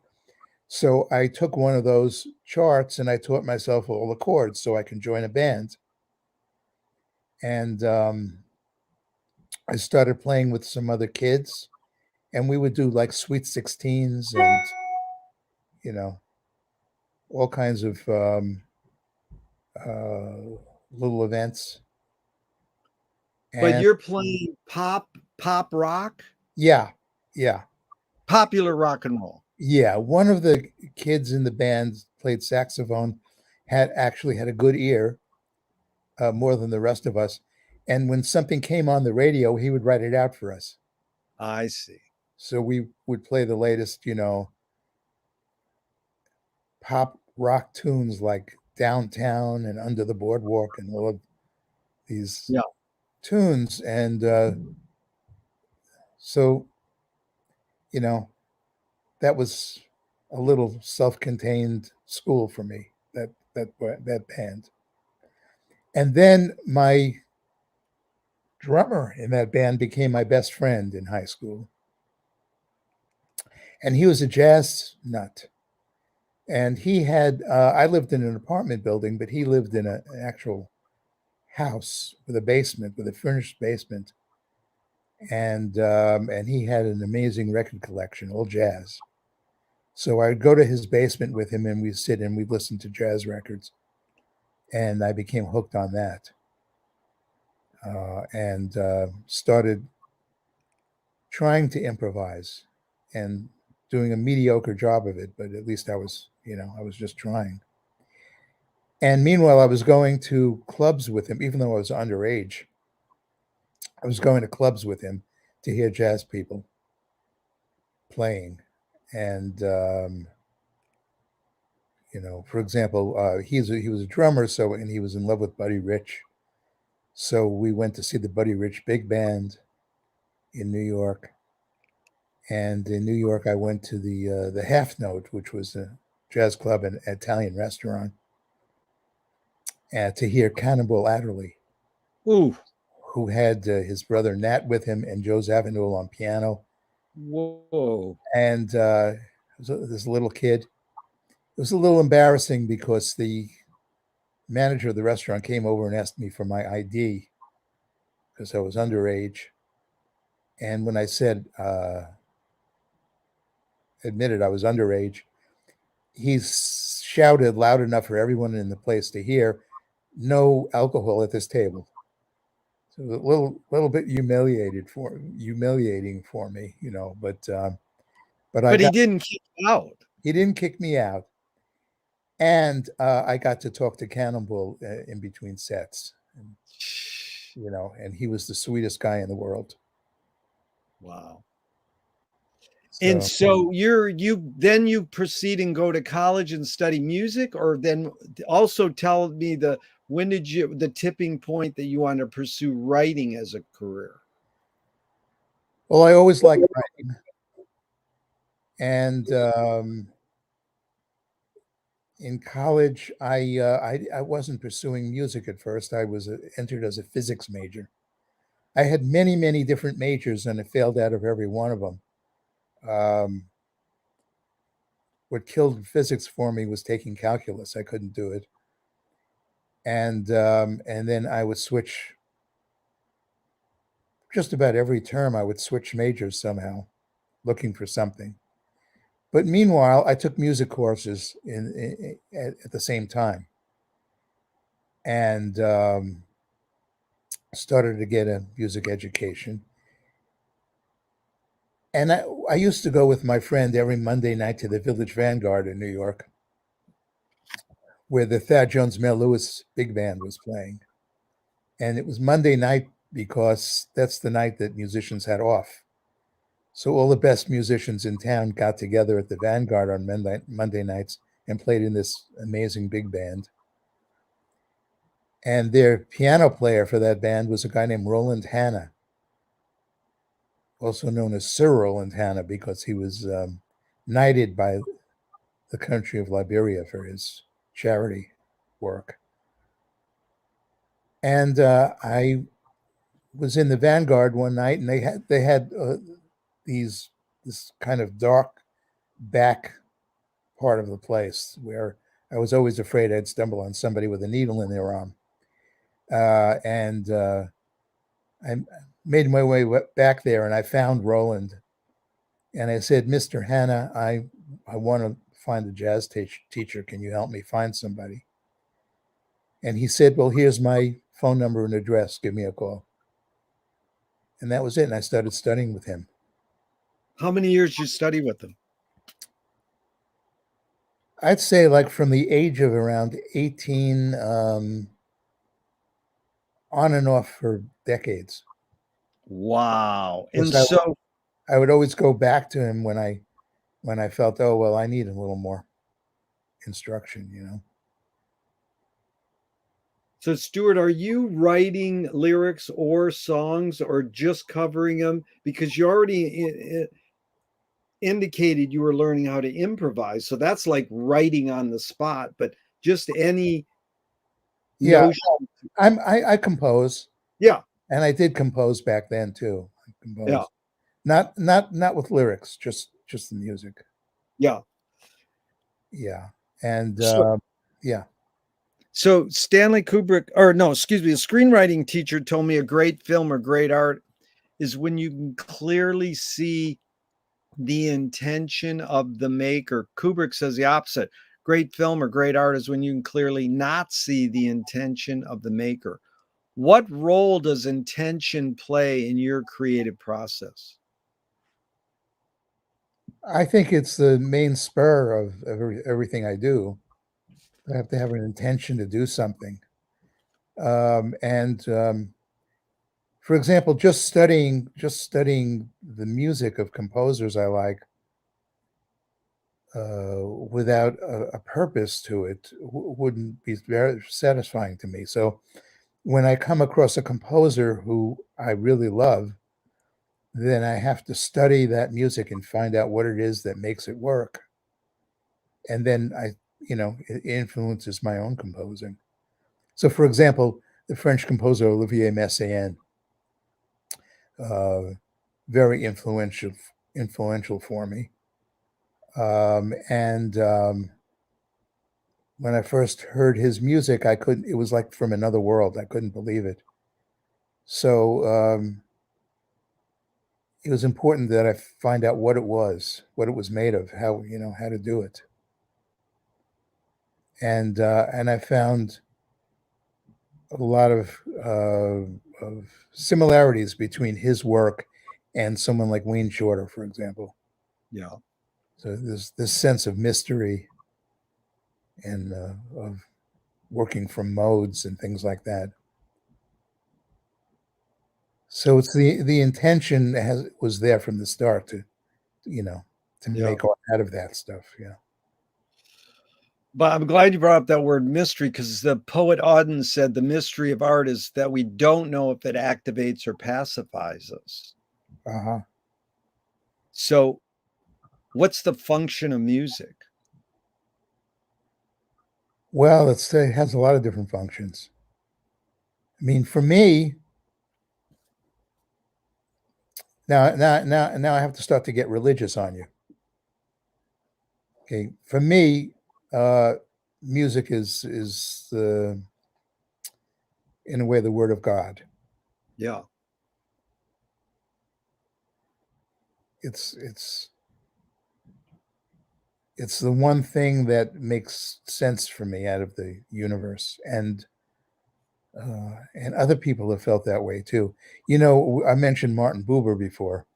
[SPEAKER 3] So I took one of those charts and I taught myself all the chords so I can join a band. And I started playing with some other kids, and we would do like Sweet 16s and, you know, all kinds of uh, little events.
[SPEAKER 2] But
[SPEAKER 3] And
[SPEAKER 2] you're playing pop rock?
[SPEAKER 3] yeah, yeah,
[SPEAKER 2] Popular rock and roll.
[SPEAKER 3] yeah. One of the kids in the band played saxophone, had a good ear, more than the rest of us. And when something came on the radio, he would write it out for us.
[SPEAKER 2] I see.
[SPEAKER 3] So we would play the latest, pop rock tunes like Downtown and Under the Boardwalk and all of these
[SPEAKER 2] Yeah.
[SPEAKER 3] tunes. And So, you know, that was a little self-contained school for me, that band. And then my drummer in that band became my best friend in high school. And he was a jazz nut. And he had, I lived in an apartment building, but he lived in an actual house with a basement, with a furnished basement. And he had an amazing record collection, all jazz. So I'd go to his basement with him and we'd sit and we'd listen to jazz records. And I became hooked on that. And started trying to improvise and doing a mediocre job of it, but at least I was, I was just trying. And meanwhile, I was going to clubs with him, even though I was underage. I was going to clubs with him to hear jazz people playing. And, for example, he was a drummer, and he was in love with Buddy Rich. So we went to see the Buddy Rich Big Band in New York. And in New York, I went to the Half Note, which was a jazz club and Italian restaurant, to hear Cannonball Adderley,
[SPEAKER 2] Ooh,
[SPEAKER 3] who had his brother Nat with him and Joe Zawinul on piano.
[SPEAKER 2] whoa.
[SPEAKER 3] And this little kid. It was a little embarrassing because the manager of the restaurant came over and asked me for my ID because I was underage. And when I said, admitted I was underage, he shouted loud enough for everyone in the place to hear, "No alcohol at this table." So it was a little bit humiliating for me, but I
[SPEAKER 2] But he
[SPEAKER 3] got
[SPEAKER 2] didn't kick you out.
[SPEAKER 3] he didn't kick me out, and I got to talk to Cannonball in between sets, and and he was the sweetest guy in the world.
[SPEAKER 2] Wow. And
[SPEAKER 3] So
[SPEAKER 2] so you proceed and go to college and study music, or then also tell me when did the tipping point that you want to pursue writing as a career?
[SPEAKER 3] well, I always liked writing, and in college, I wasn't pursuing music at first. I was entered as a physics major. I had many different majors, and I failed out of every one of them. Um, what killed physics for me was taking calculus. I couldn't do it, and then I would switch just about every term. I would switch majors somehow, looking for something. But meanwhile, I took music courses at the same time, and started to get a music education. And I used to go with my friend every Monday night to the Village Vanguard in New York, where the Thad Jones Mel Lewis big band was playing. And it was Monday night because that's the night that musicians had off. So all the best musicians in town got together at the Vanguard on Monday nights and played in this amazing big band. And their piano player for that band was a guy named Roland Hanna, also known as Sir Roland Hanna, because he was knighted by the country of Liberia for his charity work. And I was in the Vanguard one night, and they had this kind of dark back part of the place where I was always afraid I'd stumble on somebody with a needle in their arm. And I made my way back there, and I found Roland, and I said, "Mr. Hanna, I want to find a jazz teacher. Can you help me find somebody?" And he said, "Well, here's my phone number and address. Give me a call." And that was it. And I started studying with him.
[SPEAKER 2] How many years did you study with them?
[SPEAKER 3] I'd say like from the age of around 18 on and off for decades.
[SPEAKER 2] Wow. And
[SPEAKER 3] Because
[SPEAKER 2] so
[SPEAKER 3] I would always go back to him when I felt, oh, well, I need a little more instruction,
[SPEAKER 2] So, Stuart, are you writing lyrics or songs or just covering them? Because you already indicated you were learning how to improvise. So that's like writing on the spot, but just any
[SPEAKER 3] Yeah,
[SPEAKER 2] notion.
[SPEAKER 3] I compose,
[SPEAKER 2] Yeah.
[SPEAKER 3] and I did compose back then too. I
[SPEAKER 2] Yeah.
[SPEAKER 3] composed. Not with lyrics, just the music.
[SPEAKER 2] Yeah.
[SPEAKER 3] Yeah. And
[SPEAKER 2] So,
[SPEAKER 3] yeah.
[SPEAKER 2] so Stanley Kubrick, or no, excuse me, a screenwriting teacher told me a great film or great art is when you can clearly see the intention of the maker. Kubrick says the opposite. Great film or great art is when you can clearly not see the intention of the maker. What role does intention play in your creative process?
[SPEAKER 3] I think it's the main spur of everything I do. I have to have an intention to do something. And for example, just studying the music of composers I like without a purpose to it wouldn't be very satisfying to me. So when I come across a composer who I really love, then I have to study that music and find out what it is that makes it work. And then it influences my own composing. So, for example, the French composer Olivier Messiaen, uh, very influential for me. And when I first heard his music, I couldn't. It was like from another world. I couldn't believe it. So it was important that I find out what it was made of, how to do it. And I found a lot of similarities between his work and someone like Wayne Shorter, for example.
[SPEAKER 2] Yeah.
[SPEAKER 3] So there's this sense of mystery and of working from modes and things like that. So it's the intention was there from the start you know to
[SPEAKER 2] Yeah.
[SPEAKER 3] make art out of that stuff. Yeah.
[SPEAKER 2] But I'm glad you brought up that word mystery because the poet Auden said the mystery of art is that we don't know if it activates or pacifies us.
[SPEAKER 3] Uh huh.
[SPEAKER 2] So, what's the function of music?
[SPEAKER 3] Well, it has a lot of different functions. I mean, for me, now I have to start to get religious on you. Okay, for me, uh, music is the in a way the word of God.
[SPEAKER 2] Yeah.
[SPEAKER 3] It's it's it's the one thing that makes sense for me out of the universe, and other people have felt that way too. I mentioned Martin Buber before.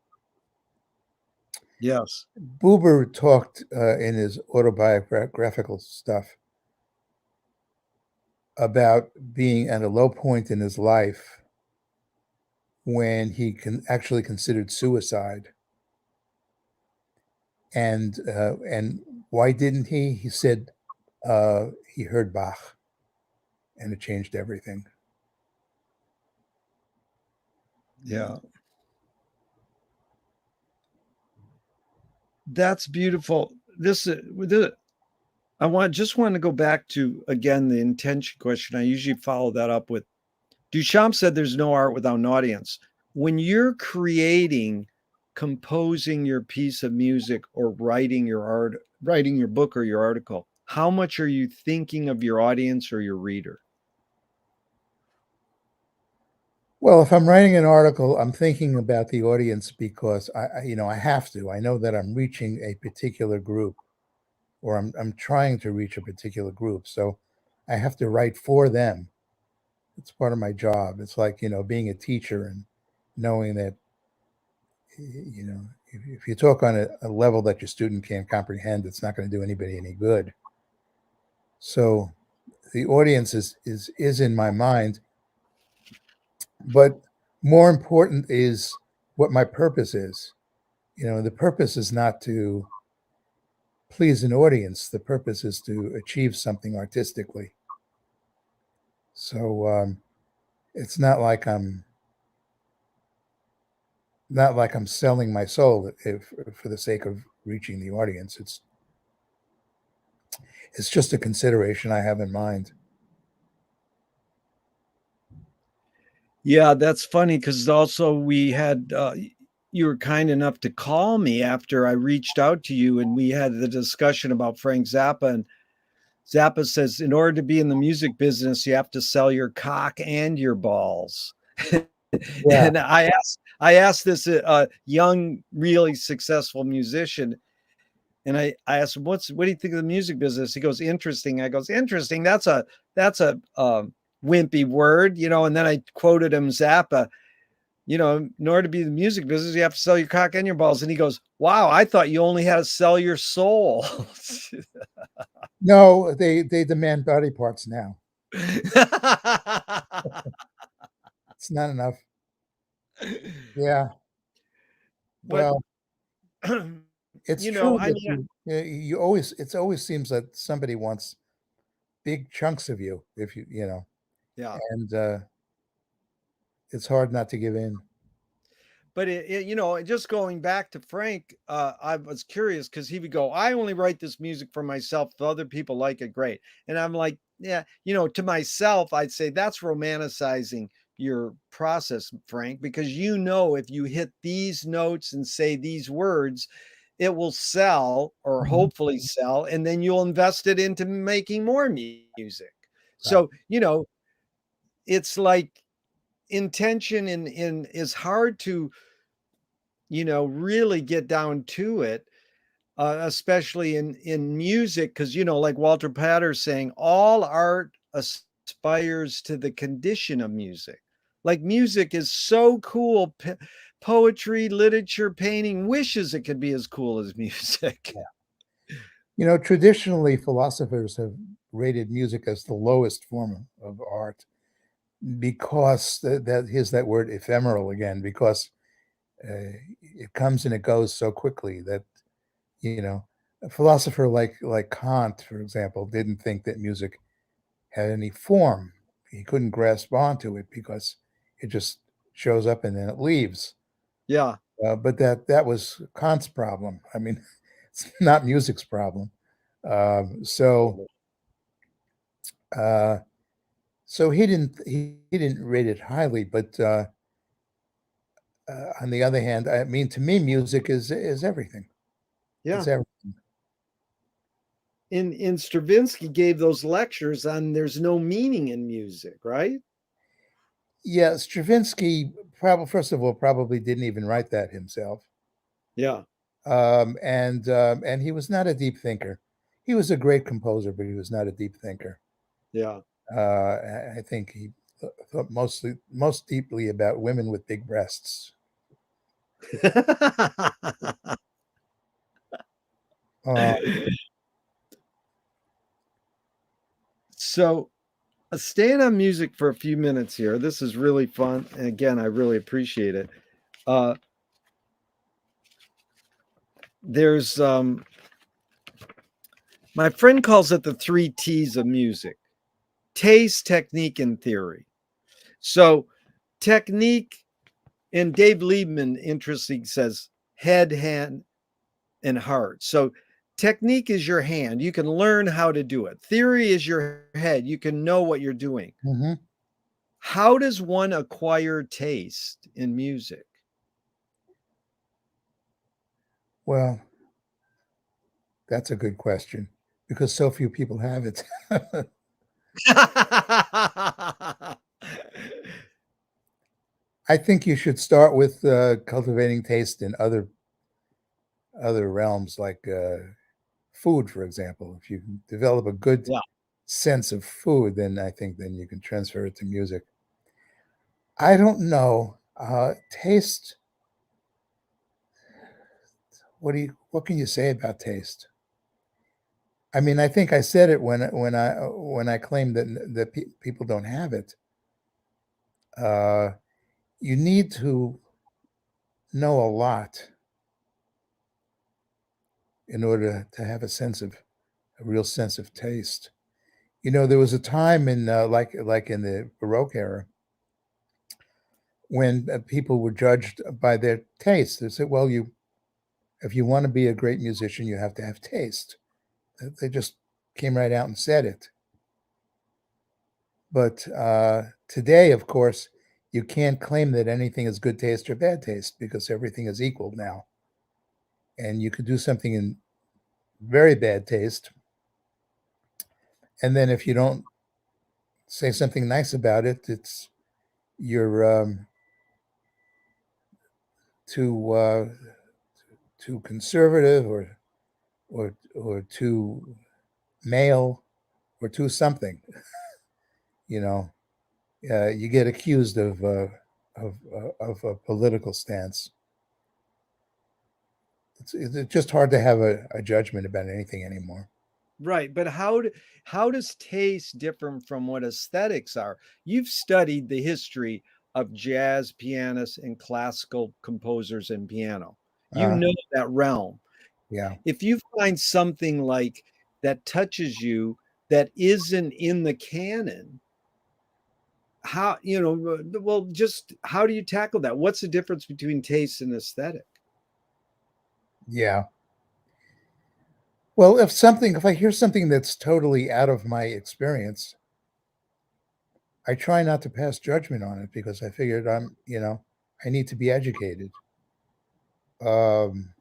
[SPEAKER 2] Yes.
[SPEAKER 3] Buber talked in his autobiographical stuff about being at a low point in his life when he actually considered suicide. And why didn't he? He said he heard Bach, and it changed everything.
[SPEAKER 2] Yeah. That's beautiful. I want to go back to again the intention question. I usually follow that up with Duchamp said there's no art without an audience. When you're creating, composing your piece of music or writing your book or your article, how much are you thinking of your audience or your reader?
[SPEAKER 3] Well, if I'm writing an article, I'm thinking about the audience because I have to. I know that I'm reaching a particular group, or I'm trying to reach a particular group, so I have to write for them. It's part of my job. It's like being a teacher and knowing that if you talk on a level that your student can't comprehend, it's not going to do anybody any good. So the audience is in my mind, but more important is what my purpose is. The purpose is not to please an audience. The purpose is to achieve something artistically. So it's not like I'm selling my soul if for the sake of reaching the audience. It's just a consideration I have in mind.
[SPEAKER 2] Yeah, that's funny because also we had, you were kind enough to call me after I reached out to you, and we had the discussion about Frank Zappa, and Zappa says, "In order to be in the music business, you have to sell your cock and your balls."
[SPEAKER 3] Yeah.
[SPEAKER 2] And I asked this, young, really successful musician, and I asked him, what do you think of the music business?" He goes, "Interesting." I goes, "Interesting? That's a wimpy word, you know." And then I quoted him Zappa, "In order to be in the music business, you have to sell your cock and your balls." And he goes, "Wow, I thought you only had to sell your soul."
[SPEAKER 3] No, they demand body parts now. It's not enough. Yeah.
[SPEAKER 2] But,
[SPEAKER 3] Well, it's true
[SPEAKER 2] I
[SPEAKER 3] that
[SPEAKER 2] mean,
[SPEAKER 3] you always it always seems that somebody wants big chunks of you if
[SPEAKER 2] yeah.
[SPEAKER 3] and it's hard not to give in.
[SPEAKER 2] But just going back to Frank, I was curious because he would go, "I only write this music for myself. If other people like it, great." And I'm like, yeah, to myself, I'd say that's romanticizing your process, Frank, because if you hit these notes and say these words, it will sell or
[SPEAKER 3] Mhm.
[SPEAKER 2] hopefully sell, and then you'll invest it into making more music.
[SPEAKER 3] Right.
[SPEAKER 2] So, it's like intention in is hard to really get down to it, especially in music, because like Walter Patter's saying, all art aspires to the condition of music. Like music is so cool. Poetry, literature, painting wishes it could be as cool as music.
[SPEAKER 3] Traditionally, philosophers have rated music as the lowest form of art because here's that word ephemeral again, because it comes and it goes so quickly that you know a philosopher like Kant, for example, didn't think that music had any form. He couldn't grasp onto it because it just shows up and then it leaves.
[SPEAKER 2] Yeah.
[SPEAKER 3] But that was Kant's problem. I mean, it's not music's problem. So uh, so he didn't rate it highly. But on the other hand, I mean, to me, music is everything. It's
[SPEAKER 2] Yeah.
[SPEAKER 3] everything.
[SPEAKER 2] In Stravinsky gave those lectures on there's no meaning in music, right?
[SPEAKER 3] Yeah, Stravinsky probably first of all probably didn't even write that himself.
[SPEAKER 2] Yeah.
[SPEAKER 3] And he was not a deep thinker. He was a great composer, but he was not a deep thinker.
[SPEAKER 2] Yeah.
[SPEAKER 3] I think he thought most deeply about women with big breasts. Uh,
[SPEAKER 2] So, staying on music for a few minutes here. This is really fun. And again, I really appreciate it. Uh, there's my friend calls it the three T's of music: taste, technique, and theory. So, technique, and Dave Liebman, interesting, says head, hand, and heart. So, technique is your hand. You can learn how to do it. Theory is your head. You can know what you're doing.
[SPEAKER 3] mhm.
[SPEAKER 2] How does one acquire taste in music?
[SPEAKER 3] Well, that's a good question because so few people have it. I think you should start with cultivating taste in other realms, like food, for example. If you develop a good
[SPEAKER 2] Yeah.
[SPEAKER 3] sense of food, then I think then you can transfer it to music. I don't know. Taste. What can you say about taste? I mean, I think I said it when I claimed that people don't have it. Uh, you need to know a lot in order to have a real sense of taste. There was a time in, like in the Baroque era when, people were judged by their taste. They said, "Well, if you wanna be a great musician, you have to have taste." They just came right out and said it. But, today, of course, you can't claim that anything is good taste or bad taste because everything is equal now, and you could do something in very bad taste, and then if you don't say something nice about it, you're, too, too conservative or too male or too something, you know? You get accused of a political stance. It's just hard to have a judgment about anything anymore.
[SPEAKER 2] Right, but how does taste differ from what aesthetics are? You've studied the history of jazz pianists and classical composers in piano. You
[SPEAKER 3] Uh,
[SPEAKER 2] know that realm.
[SPEAKER 3] yeah,
[SPEAKER 2] If you find something like that touches you that isn't in the canon, how, well, just how do you tackle that? What's the difference between taste and aesthetic?
[SPEAKER 3] yeah. Well, if I hear something that's totally out of my experience, I try not to pass judgment on it because I figured I need to be educated. Um,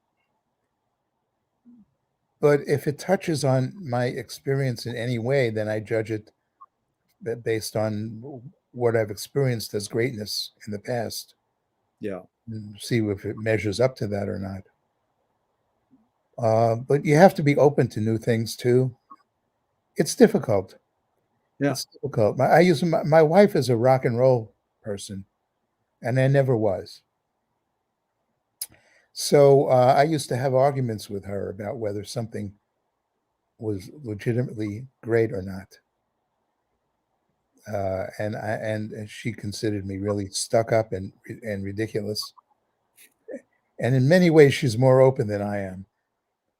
[SPEAKER 3] but if it touches on my experience in any way, then I judge it based on what I've experienced as greatness in the past
[SPEAKER 2] Yeah.
[SPEAKER 3] and see if it measures up to that or not. But you have to be open to new things too. It's difficult.
[SPEAKER 2] Yeah.
[SPEAKER 3] It's difficult. My wife is a rock and roll person, and I never was. So I used to have arguments with her about whether something was legitimately great or not. And she considered me really stuck up and ridiculous. And in many ways, she's more open than I am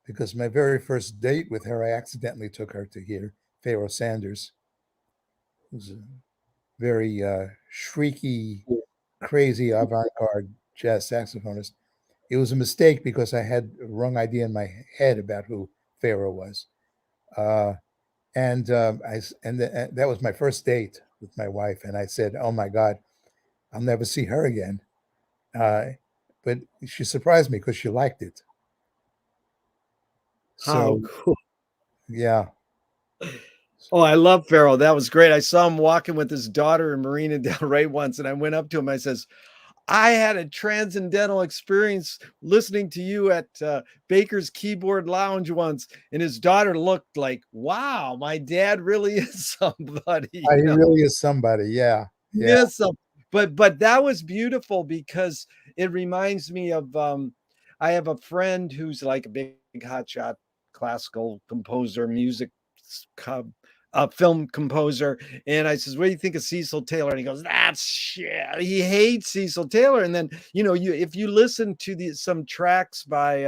[SPEAKER 3] because my very first date with her, I accidentally took her to hear Pharoah Sanders, who's a very shrieky, crazy avant-garde jazz saxophonist. It was a mistake because I had a wrong idea in my head about who Pharoah was. Uh, and that was my first date with my wife. And I said, "Oh my God, I'll never see her again." Uh, but she surprised me because she liked it.
[SPEAKER 2] How
[SPEAKER 3] So
[SPEAKER 2] cool.
[SPEAKER 3] yeah,
[SPEAKER 2] Oh, I love Farrell. That was great. I saw him walking with his daughter in Marina Del Rey once, and I went up to him. I says, I had a transcendental experience listening to you at Baker's Keyboard Lounge once, and his daughter looked like, "Wow, my dad really is somebody."
[SPEAKER 3] he really is somebody. Yeah, yeah,
[SPEAKER 2] Yes, but that was beautiful because it reminds me of I have a friend who's like a big hotshot classical composer, music film composer, and I says, "What do you think of Cecil Taylor?" And he goes, "That's shit." He hates Cecil Taylor, and then you if you listen to some tracks by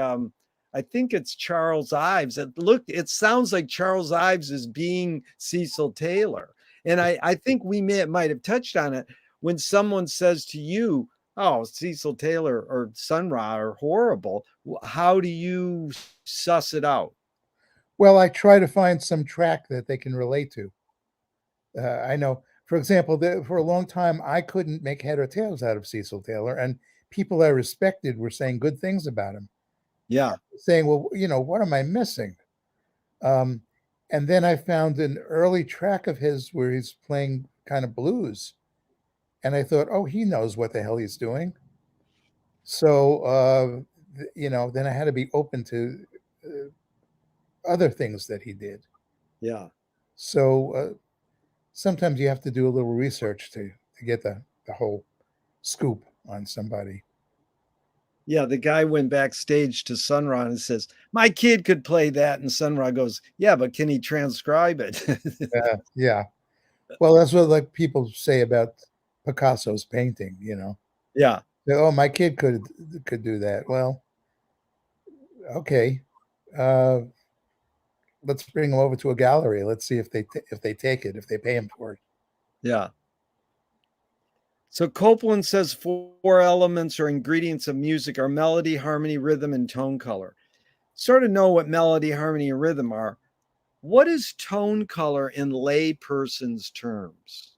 [SPEAKER 2] I think it's Charles Ives. It sounds like Charles Ives is being Cecil Taylor. And I think we might have touched on it when someone says to you, "Oh, Cecil Taylor or Sun Ra are horrible." How do you suss it out?
[SPEAKER 3] well, I try to find some track that they can relate to. I know, for example, for a long time, I couldn't make head or tails out of Cecil Taylor, and people I respected were saying good things about him,
[SPEAKER 2] Yeah,
[SPEAKER 3] saying, "Well, what am I missing?" Um, and then I found an early track of his where he's playing kind of blues, and I thought, "Oh, he knows what the hell he's doing." So, then I had to be open to uh, other things that he did.
[SPEAKER 2] yeah.
[SPEAKER 3] So sometimes you have to do a little research to get the whole scoop on somebody.
[SPEAKER 2] Yeah, the guy went backstage to Sun Ra and says, "My kid could play that." And Sun Ra goes, "Yeah, but can he transcribe it?"
[SPEAKER 3] Yeah. Well, that's what like people say about Picasso's painting.
[SPEAKER 2] Yeah.
[SPEAKER 3] Oh, my kid could do that. Well, okay. Uh, let's bring them over to a gallery. Let's see if they take it, if they pay them for it.
[SPEAKER 2] Yeah. So Copeland says four elements or ingredients of music are melody, harmony, rhythm, and tone color. Sort of know what melody, harmony, and rhythm are. What is tone color in layperson's terms?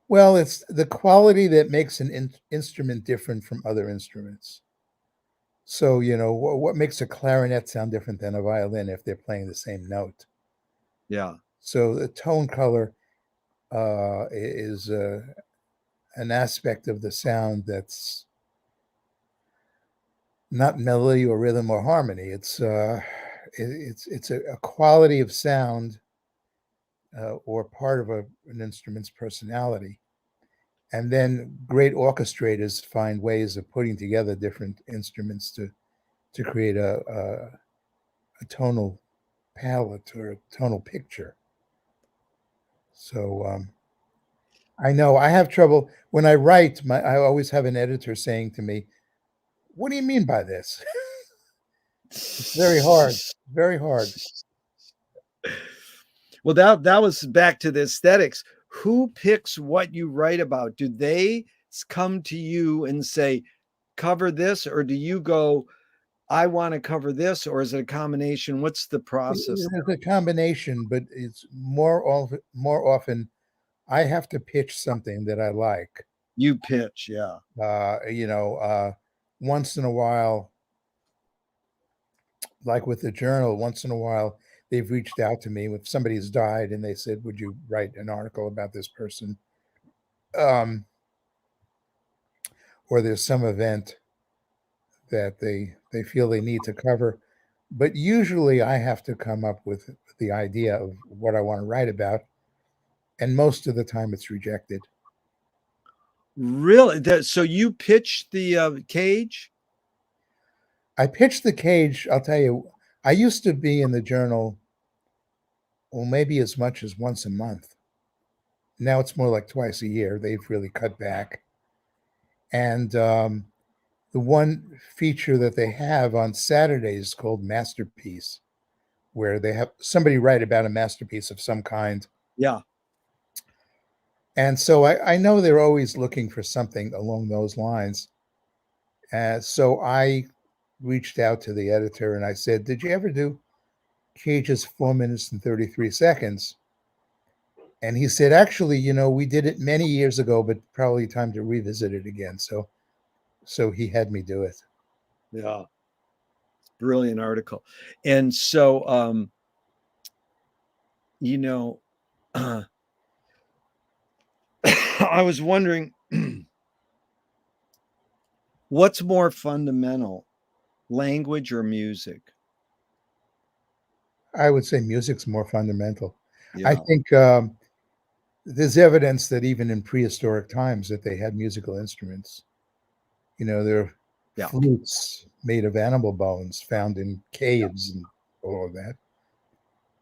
[SPEAKER 3] Well, it's the quality that makes an instrument different from other instruments. So, what makes a clarinet sound different than a violin if they're playing the same note?
[SPEAKER 2] Yeah.
[SPEAKER 3] So the tone color is an aspect of the sound that's not melody or rhythm or harmony. It's a quality of sound or part of an instrument's personality. And then great orchestrators find ways of putting together different instruments to create a tonal palette or a tonal picture. So I know I have trouble when I write. I always have an editor saying to me, "What do you mean by this?" It's very hard, very hard.
[SPEAKER 2] Well, that was back to the aesthetics. Who picks what you write about? Do they come to you and say, cover this, or do you go, I want to cover this, or is it a combination? What's the process?
[SPEAKER 3] It's a combination, but it's more often I have to pitch something that I like.
[SPEAKER 2] You pitch, yeah.
[SPEAKER 3] Uh, you know, uh, Once in a while, like with the journal, once in a while they've reached out to me if somebody's died and they said, "Would you write an article about this person?" Um, or there's some event that they feel they need to cover. But usually I have to come up with the idea of what I want to write about, and most of the time it's rejected.
[SPEAKER 2] Really? So you pitched the cage?
[SPEAKER 3] I pitched the cage. I'll tell you, I used to be in the journal, well, maybe as much as once a month. Now it's more like twice a year. They've really cut back. And the one feature that they have on Saturdays is called Masterpiece, where they have somebody write about a masterpiece of some kind.
[SPEAKER 2] Yeah.
[SPEAKER 3] And so I know they're always looking for something along those lines. So I reached out to the editor and I said, "Did you ever do Cage's 4 minutes and 33 seconds?" And he said, "Actually, we did it many years ago, but probably time to revisit it again." So he had me do it.
[SPEAKER 2] Yeah. Brilliant article. And so you know, I was wondering what's more fundamental, language or music?
[SPEAKER 3] I would say music's more fundamental. I
[SPEAKER 2] Yeah.
[SPEAKER 3] think there's evidence that even in prehistoric times that they had musical instruments. There are
[SPEAKER 2] Yeah.
[SPEAKER 3] flutes made of animal bones found in caves and all of that.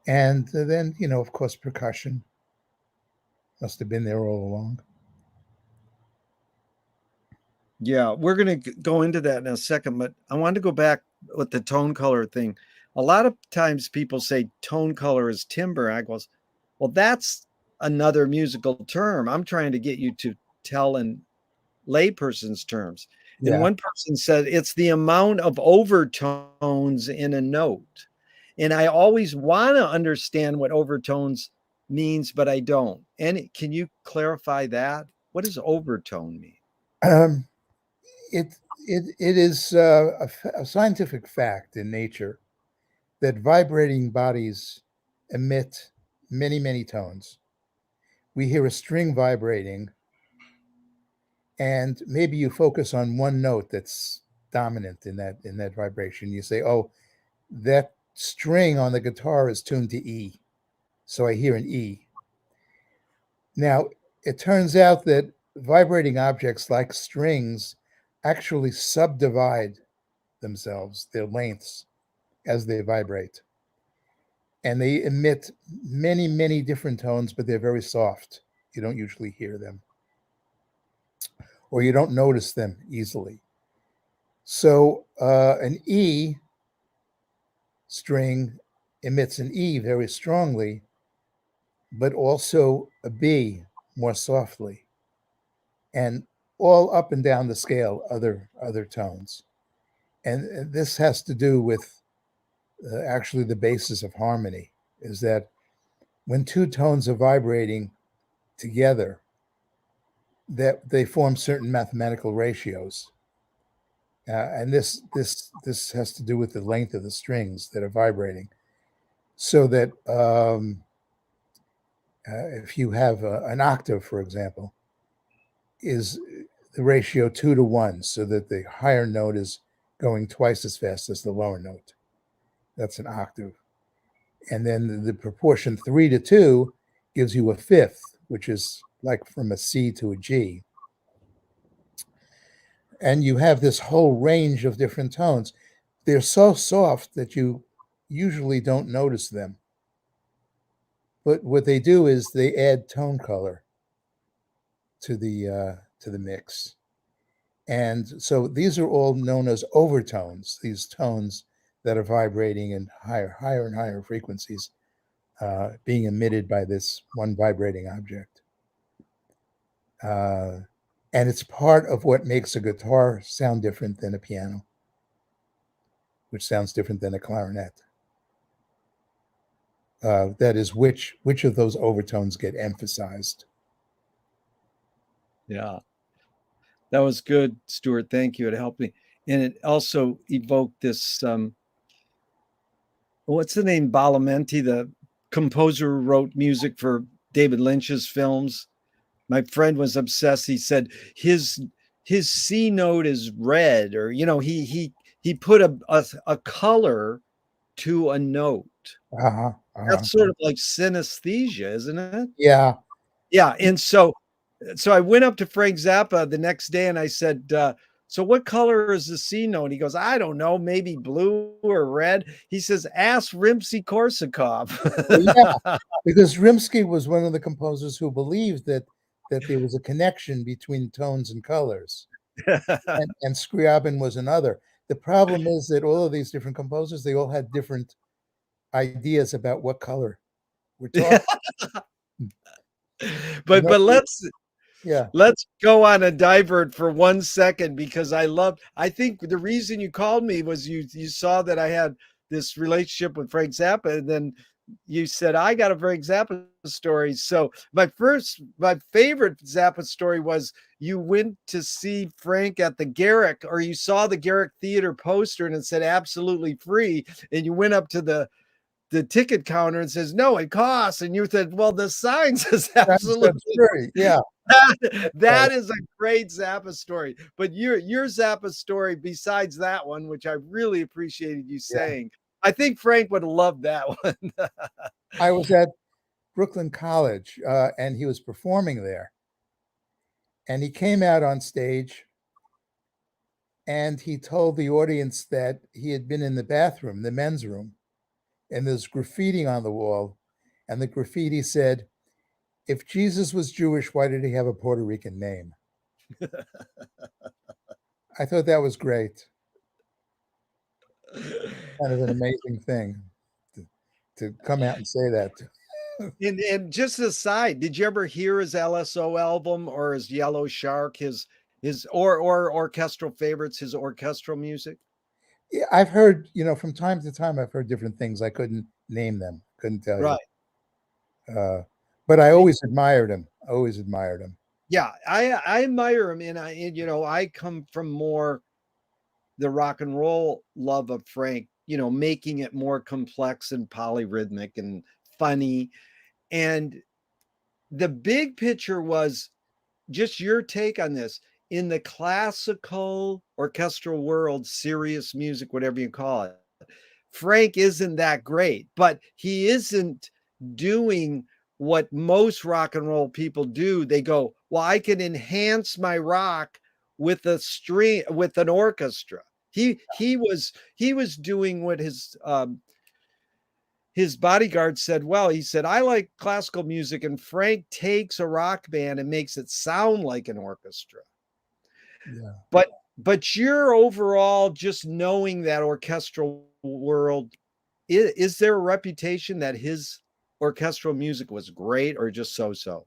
[SPEAKER 3] And then, of course, percussion must have been there all along.
[SPEAKER 2] Yeah, we're going to go into that in a second, but I wanted to go back with the tone color thing. A lot of times people say tone color is timbre. I goes, well, that's another musical term. I'm trying to get you to tell in layperson's terms. And
[SPEAKER 3] Yeah.
[SPEAKER 2] one person said it's the amount of overtones in a note. And I always want to understand what overtones means, but I don't. And can you clarify that? What does overtone mean?
[SPEAKER 3] Um, it is a scientific fact in nature that vibrating bodies emit many, many tones. We hear a string vibrating, and maybe you focus on one note that's dominant in that vibration. You say, "Oh, that string on the guitar is tuned to E, so I hear an E." Now, it turns out that vibrating objects like strings actually subdivide themselves, their lengths, as they vibrate. And they emit many, many different tones, but they're very soft. You don't usually hear them, or you don't notice them easily. So an E string emits an E very strongly, but also a B more softly, and all up and down the scale, other tones. And this has to do with actually the basis of harmony, is that when two tones are vibrating together, that they form certain mathematical ratios. And this has to do with the length of the strings that are vibrating. So that if you have an octave, for example, is the ratio 2 to 1, so that the higher note is going twice as fast as the lower note. That's an octave. And then the proportion 3 to 2 gives you a fifth, which is like from a C to a G. And you have this whole range of different tones. They're so soft that you usually don't notice them. But what they do is they add tone color to the mix. And so these are all known as overtones, these tones that are vibrating in higher and higher frequencies being emitted by this one vibrating object. And it's part of what makes a guitar sound different than a piano, which sounds different than a clarinet. That is, which of those overtones get emphasized.
[SPEAKER 2] Yeah. That was good, Stuart. Thank you. It helped me. And it also evoked this what's the name? Badalamenti, the composer who wrote music for David Lynch's films. My friend was obsessed. He said his C note is red, or he put a color to a note. That's sort of like synesthesia, isn't it?
[SPEAKER 3] Yeah.
[SPEAKER 2] Yeah. And so I went up to Frank Zappa the next day and I said, so what color is the C note? He goes, I don't know, maybe blue or red. He says, ask Rimsky-Korsakov.
[SPEAKER 3] Well, yeah, because Rimsky was one of the composers who believed that there was a connection between tones and colors, and Scriabin was another. The problem is that all of these different composers, they all had different ideas about what color we're talking.
[SPEAKER 2] But
[SPEAKER 3] Yeah.
[SPEAKER 2] let's go on a divert for 1 second, because I think the reason you called me was you saw that I had this relationship with Frank Zappa, and then you said, I got a Frank Zappa story. So my favorite Zappa story was you went to see Frank at the Garrick, or you saw the Garrick Theater poster and it said absolutely free. And you went up to the ticket counter and says, no, it costs. And you said, well, the sign says absolutely
[SPEAKER 3] free. Yeah.
[SPEAKER 2] That is a great Zappa story. But your Zappa story, besides that one, which I really appreciated you saying, I think Frank would have loved that one.
[SPEAKER 3] I was at Brooklyn College, and he was performing there. And he came out on stage and he told the audience that he had been in the bathroom, the men's room, and there's graffiti on the wall. And the graffiti said, if Jesus was Jewish, why did he have a Puerto Rican name? I thought that was great. Kind of an amazing thing to come out and say that.
[SPEAKER 2] And just aside, did you ever hear his LSO album or his Yellow Shark, his or orchestral favorites, his orchestral music?
[SPEAKER 3] Yeah, I've heard, from time to time, I've heard different things. I couldn't name them, couldn't tell you.
[SPEAKER 2] Right.
[SPEAKER 3] But I always admired him. Always admired him.
[SPEAKER 2] Yeah, I admire him, and I come from more the rock and roll love of Frank, making it more complex and polyrhythmic and funny. And the big picture was just your take on this. In the classical orchestral world, serious music, whatever you call it, Frank isn't that great, but he isn't doing what most rock and roll people do. They go, well, I can enhance my rock with an orchestra. He was doing what his bodyguard said. Well, he said, I like classical music, and Frank takes a rock band and makes it sound like an orchestra.
[SPEAKER 3] Yeah.
[SPEAKER 2] But you're overall just knowing that orchestral world is there a reputation that his orchestral music was great or just so-so?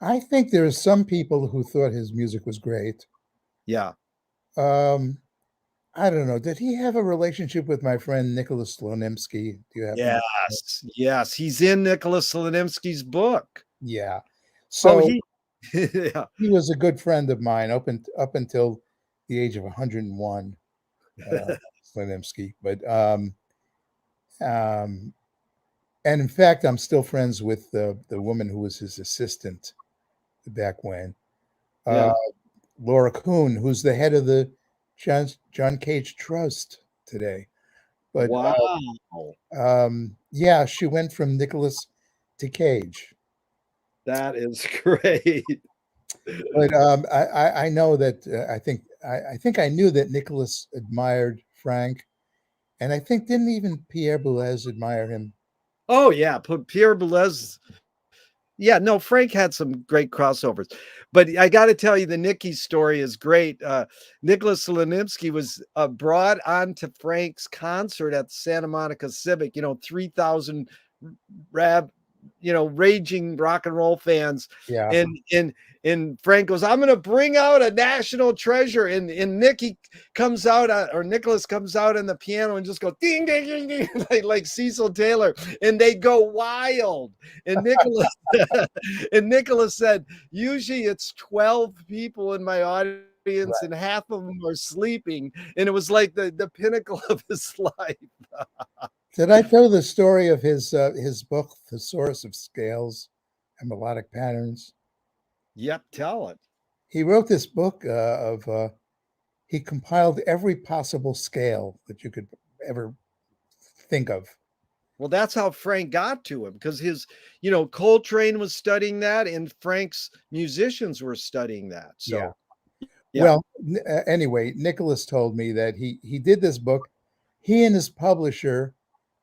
[SPEAKER 3] I think there are some people who thought his music was great.
[SPEAKER 2] Yeah.
[SPEAKER 3] Um, I don't know. Did he have a relationship with my friend Nicholas Slonimsky? Do you happen to know?
[SPEAKER 2] Yes, yes, he's in Nicholas Slonimsky's book.
[SPEAKER 3] Yeah.
[SPEAKER 2] Oh,
[SPEAKER 3] So
[SPEAKER 2] he yeah.
[SPEAKER 3] he was a good friend of mine up until the age of 101, Slonimsky. But um, and in fact, I'm still friends with the woman who was his assistant back when, uh,
[SPEAKER 2] Yeah.
[SPEAKER 3] Laura Kuhn, who's the head of the John Cage Trust today. But
[SPEAKER 2] Wow.
[SPEAKER 3] yeah, she went from Nicholas to Cage.
[SPEAKER 2] That is great.
[SPEAKER 3] But I know that I think I knew that Nicholas admired Frank, and I think didn't even Pierre Boulez admire him?
[SPEAKER 2] Oh, yeah, put Pierre Boulez. Yeah, no, Frank had some great crossovers, but I gotta tell you, the Nicky story is great. Nicholas Slonimsky was, brought onto Frank's concert at Santa Monica Civic, 3,000 rab raging rock and roll fans,
[SPEAKER 3] Yeah,
[SPEAKER 2] and Frank goes, "I'm gonna bring out a national treasure," and Nicky comes out, or Nicholas comes out on the piano and just go ding, ding, ding, ding, like Cecil Taylor, and they go wild, and Nicholas and Nicholas said, usually it's 12 people in my audience
[SPEAKER 3] right.
[SPEAKER 2] and half of them are sleeping. And it was like the pinnacle of his life.
[SPEAKER 3] Did I tell the story of his book, The Source of Scales and Melodic Patterns?
[SPEAKER 2] Yep, tell it.
[SPEAKER 3] He wrote this book he compiled every possible scale that you could ever think of.
[SPEAKER 2] Well, that's how Frank got to him because Coltrane was studying that and Frank's musicians were studying that.
[SPEAKER 3] Yeah.
[SPEAKER 2] So, yeah.
[SPEAKER 3] Well, anyway, Nicholas told me that he did this book. He and his publisher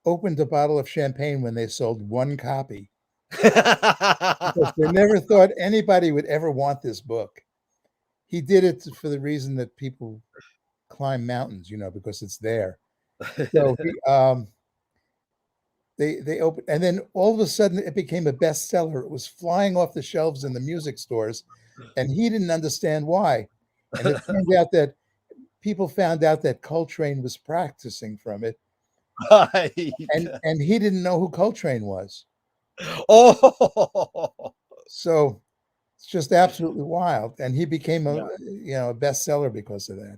[SPEAKER 3] opened a bottle of champagne when they sold one copy because they never thought anybody would ever want this book. He did it for the reason that people climb mountains, because it's there. So they opened, and then all of a sudden it became a bestseller. It was flying off the shelves in the music stores, and he didn't understand why. And it turned out that people found out that Coltrane was practicing from it,
[SPEAKER 2] Right.
[SPEAKER 3] and he didn't know who Coltrane was.
[SPEAKER 2] Oh,
[SPEAKER 3] So it's just absolutely wild, and he became
[SPEAKER 2] yeah.
[SPEAKER 3] a bestseller because of that.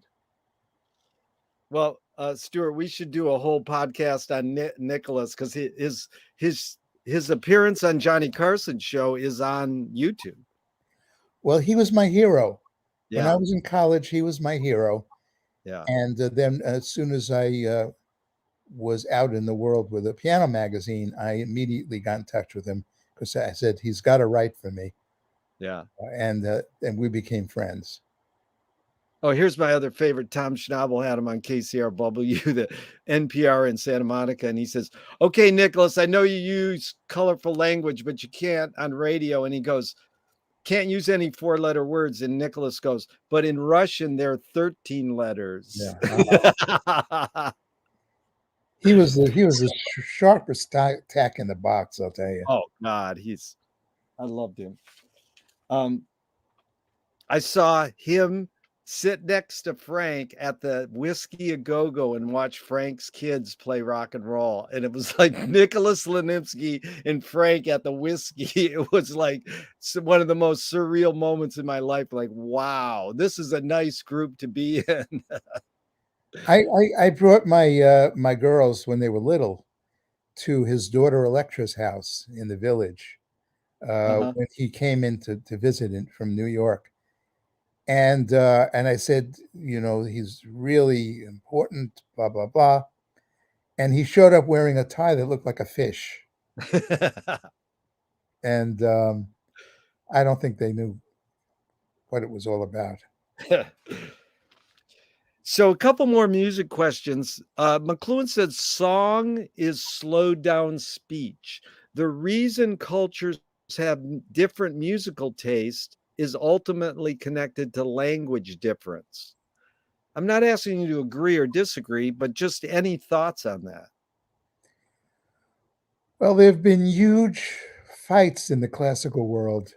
[SPEAKER 2] Well, Stuart, we should do a whole podcast on Nicholas because his appearance on Johnny Carson's show is on YouTube.
[SPEAKER 3] Well, he was my hero. When I
[SPEAKER 2] Yeah,
[SPEAKER 3] was in college, he was my hero,
[SPEAKER 2] yeah.
[SPEAKER 3] and then as soon as I was out in the world with a piano magazine, I immediately got in touch with him because I said he's got to write for me,
[SPEAKER 2] Yeah.
[SPEAKER 3] and we became friends.
[SPEAKER 2] Oh, here's my other favorite. Tom Schnabel had him on KCRW, the NPR in Santa Monica, and he says, "Okay, Nicholas, I know you use colorful language, but you can't on radio." And he goes, "Can't use any four-letter words." And Nicholas goes, "But in Russian, there are 13 letters."
[SPEAKER 3] Yeah, he was the sharpest tack in the box, I'll tell you.
[SPEAKER 2] Oh God, I loved him. Um, I saw him sit next to Frank at the Whiskey A Go Go and watch Frank's kids play rock and roll. And it was like Nicholas Slonimsky and Frank at the whiskey. It was like one of the most surreal moments in my life. Like, wow, this is a nice group to be in.
[SPEAKER 3] I brought my girls when they were little to his daughter Electra's house in the village
[SPEAKER 2] Uh-huh.
[SPEAKER 3] when he came in to visit from New York. And I said, he's really important, blah, blah, blah. And he showed up wearing a tie that looked like a fish. And I don't think they knew what it was all about.
[SPEAKER 2] So a couple more music questions. McLuhan said song is slowed down speech. The reason cultures have different musical taste is ultimately connected to language difference. I'm not asking you to agree or disagree, but just any thoughts on that?
[SPEAKER 3] Well, there have been huge fights in the classical world,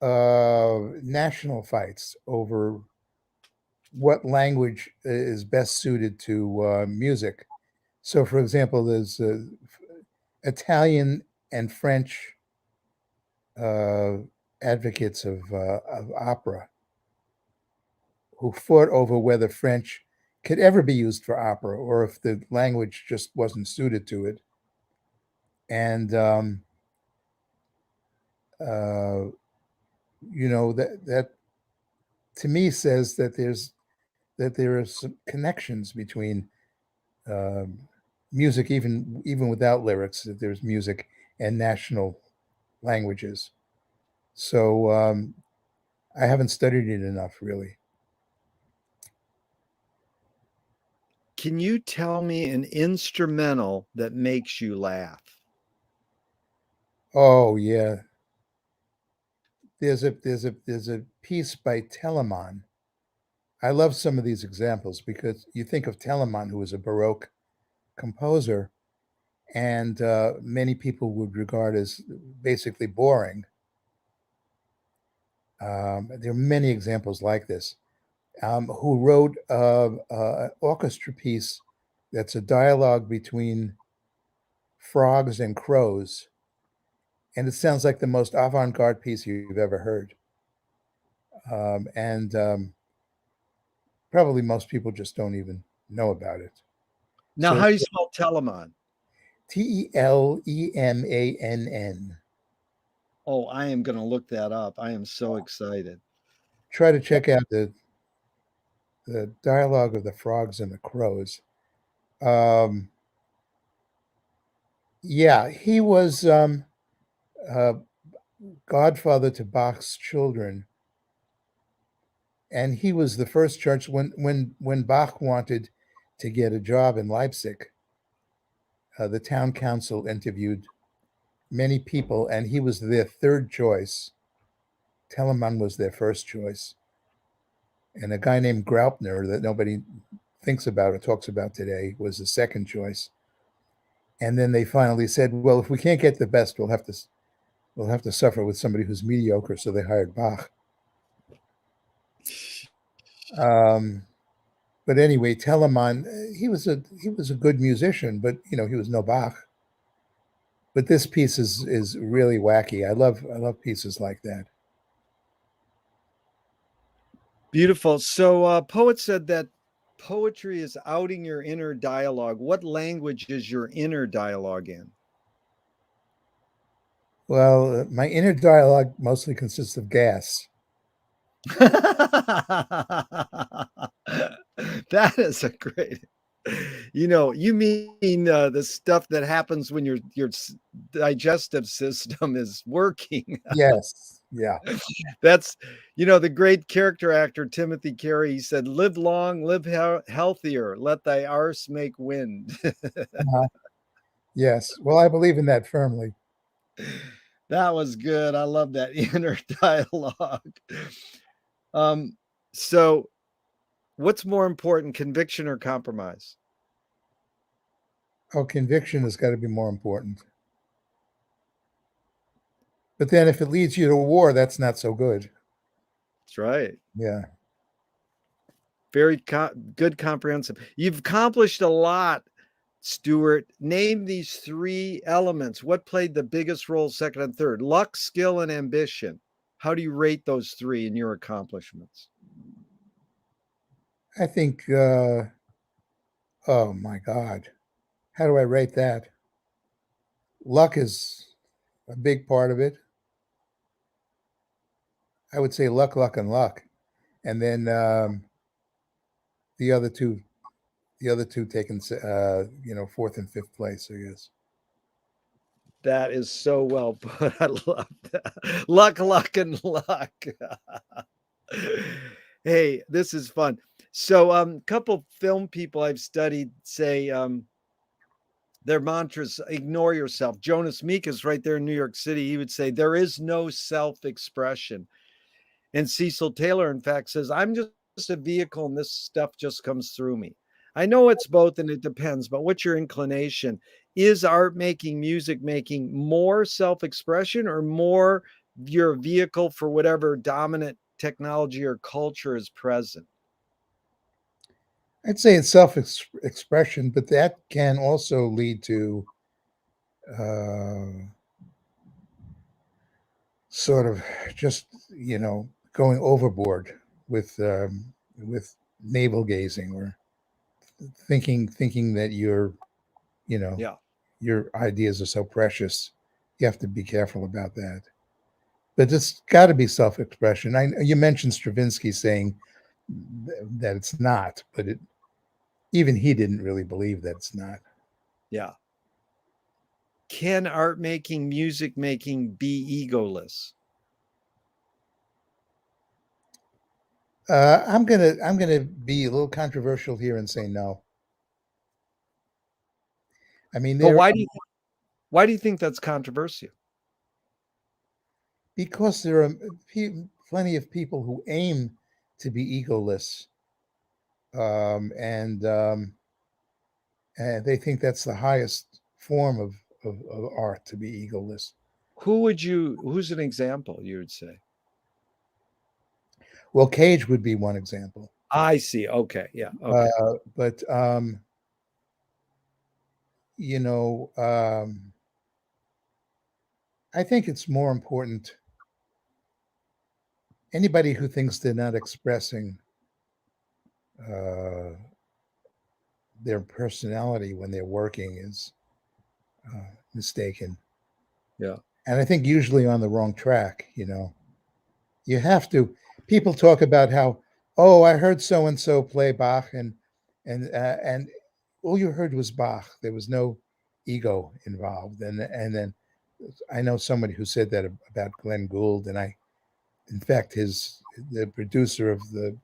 [SPEAKER 3] national fights over what language is best suited to music. So, for example, there's Italian and French uh, advocates of opera who fought over whether French could ever be used for opera or if the language just wasn't suited to it. And uh, that to me says that there are some connections between um, music, even without lyrics. That there's music and national languages. So I haven't studied it enough, really.
[SPEAKER 2] Can you tell me an instrumental that makes you laugh?
[SPEAKER 3] Oh yeah, there's a piece by Telemann. I love some of these examples because you think of Telemann, who was a Baroque composer, and many people would regard as basically boring. There are many examples like this. Who wrote an orchestra piece that's a dialogue between frogs and crows, and it sounds like the most avant-garde piece you've ever heard. And probably most people just don't even know about it.
[SPEAKER 2] Now,
[SPEAKER 3] So
[SPEAKER 2] how do you spell Telemann?
[SPEAKER 3] Telemann.
[SPEAKER 2] Oh, I am going to look that up. I am so excited.
[SPEAKER 3] Try to check out the dialogue of the frogs and the crows. Um, yeah, he was uh, godfather to Bach's children, and he was the first church when Bach wanted to get a job in Leipzig. The town council interviewed many people, and he was their third choice. Telemann was their first choice, and a guy named Graupner that nobody thinks about or talks about today was the second choice. And then they finally said, "Well, if we can't get the best, we'll have to suffer with somebody who's mediocre." So they hired Bach. Um, but anyway, Telemann, he was a good musician, but he was no Bach. But this piece is really wacky. I love pieces like that.
[SPEAKER 2] Beautiful. So, poet said that poetry is outing your inner dialogue. What language is your inner dialogue in?
[SPEAKER 3] Well, my inner dialogue mostly consists of gas.
[SPEAKER 2] That is a great. You mean the stuff that happens when your digestive system is working.
[SPEAKER 3] Yes, yeah.
[SPEAKER 2] That's the great character actor Timothy Carey. He said, "Live long, live healthier. Let thy arse make wind."
[SPEAKER 3] Uh-huh. Yes. Well, I believe in that firmly.
[SPEAKER 2] That was good. I love that inner dialogue. Um, so what's more important, conviction or compromise?
[SPEAKER 3] Oh, conviction has got to be more important. But then if it leads you to war, that's not so good.
[SPEAKER 2] That's right.
[SPEAKER 3] Yeah.
[SPEAKER 2] Very good, comprehensive. You've accomplished a lot, Stuart. Name these three elements. What played the biggest role, second and third? Luck, skill, and ambition. How do you rate those three in your accomplishments?
[SPEAKER 3] I think, oh my God. How do I rate that? Luck is a big part of it. I would say luck, luck, and luck. And then the other two, the other two taking, fourth and fifth place, I guess.
[SPEAKER 2] That is so well put. I love that. Luck, luck, and luck. Hey, this is fun. So, couple film people I've studied say their mantras: ignore yourself. Jonas Meek is right there in New York City. He would say there is no self-expression. And Cecil Taylor, in fact, says, I'm just a vehicle and this stuff just comes through me. I know it's both and it depends, but what's your inclination? Is art making, music making more self-expression or more your vehicle for whatever dominant technology or culture is present?
[SPEAKER 3] I'd say it's self-expression, but that can also lead to uh, sort of just, going overboard with navel gazing or thinking that you know,
[SPEAKER 2] Yeah.
[SPEAKER 3] your ideas are so precious. You have to be careful about that. But it's got to be self-expression. You mentioned Stravinsky saying that it's not, but even he didn't really believe that it's not.
[SPEAKER 2] Yeah. Can art making, music making be egoless?
[SPEAKER 3] I'm gonna be a little controversial here and say no. I mean,
[SPEAKER 2] But
[SPEAKER 3] there
[SPEAKER 2] why do you think that's controversial?
[SPEAKER 3] because there are plenty of people who aim to be egoless, and they think that's the highest form of art to be egoless.
[SPEAKER 2] Who's an example you would say?
[SPEAKER 3] Well, Cage would be one example,
[SPEAKER 2] I see. Okay. Yeah. Okay.
[SPEAKER 3] but you know, I think it's more important. Anybody who thinks they're not expressing uh, their personality when they're working is mistaken,
[SPEAKER 2] Yeah.
[SPEAKER 3] and I think usually on the wrong track. You have to. People talk about how, oh, I heard so and so play Bach, and all you heard was Bach. There was no ego involved, and then I know somebody who said that about Glenn Gould, and in fact, the producer of the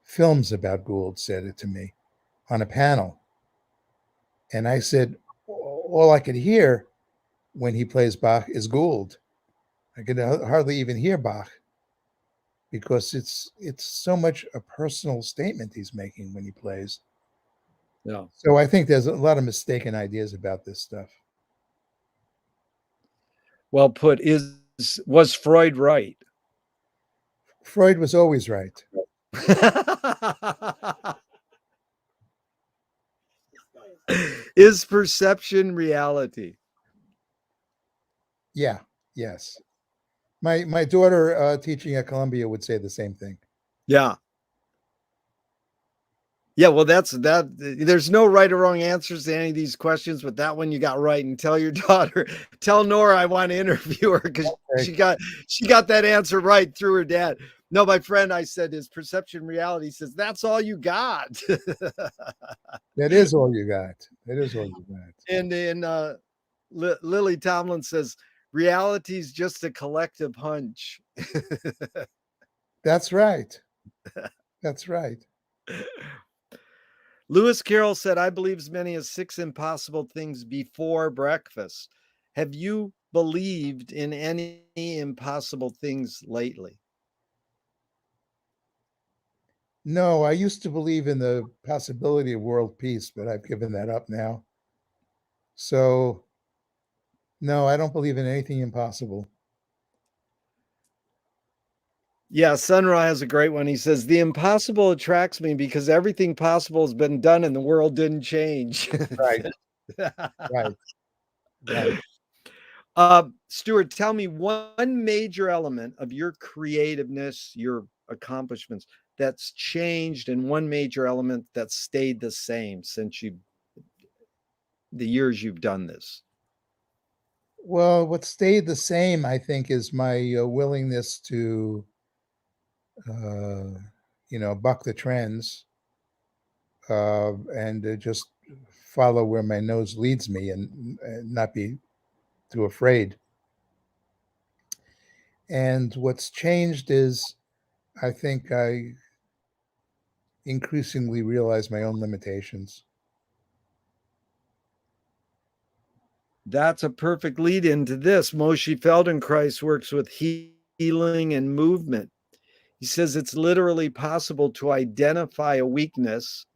[SPEAKER 3] films about Gould said it to me on a panel, and I said, all I could hear when he plays Bach is Gould. I could hardly even hear Bach because it's so much a personal statement he's making when he plays.
[SPEAKER 2] Yeah.
[SPEAKER 3] So I think there's a lot of mistaken ideas about this stuff.
[SPEAKER 2] Well put. Was Freud right?
[SPEAKER 3] Freud was always right.
[SPEAKER 2] Is perception reality?
[SPEAKER 3] Yeah, yes. My daughter teaching at Columbia would say the same thing.
[SPEAKER 2] Yeah. Yeah, well, there's no right or wrong answers to any of these questions, but that one you got right. And tell your daughter, tell Nora I want to interview her because
[SPEAKER 3] Okay.
[SPEAKER 2] she got that answer right through her dad. No, my friend, I said, is perception reality? He says, that's all you got.
[SPEAKER 3] That is all you got. That is all you got.
[SPEAKER 2] And then Lily Tomlin says, reality is just a collective hunch.
[SPEAKER 3] That's right. That's right.
[SPEAKER 2] Lewis Carroll said, I believe as many as 6 impossible things before breakfast. Have you believed in any impossible things lately?
[SPEAKER 3] No, I used to believe in the possibility of world peace, but I've given that up now. So, no, I don't believe in anything impossible.
[SPEAKER 2] Yeah, Sunra has a great one. He says, the impossible attracts me because everything possible has been done and the world didn't change.
[SPEAKER 3] Right, right, right.
[SPEAKER 2] Stuart, tell me one major element of your creativeness, your accomplishments that's changed, and one major element that's stayed the same since the years you've done this.
[SPEAKER 3] Well, what stayed the same, I think, is my willingness to, uh, buck the trends and just follow where my nose leads me and not be too afraid. And what's changed is I think I increasingly realize my own limitations.
[SPEAKER 2] That's a perfect lead into this. Moshe Feldenkrais works with healing and movement. He says it's literally possible to identify a weakness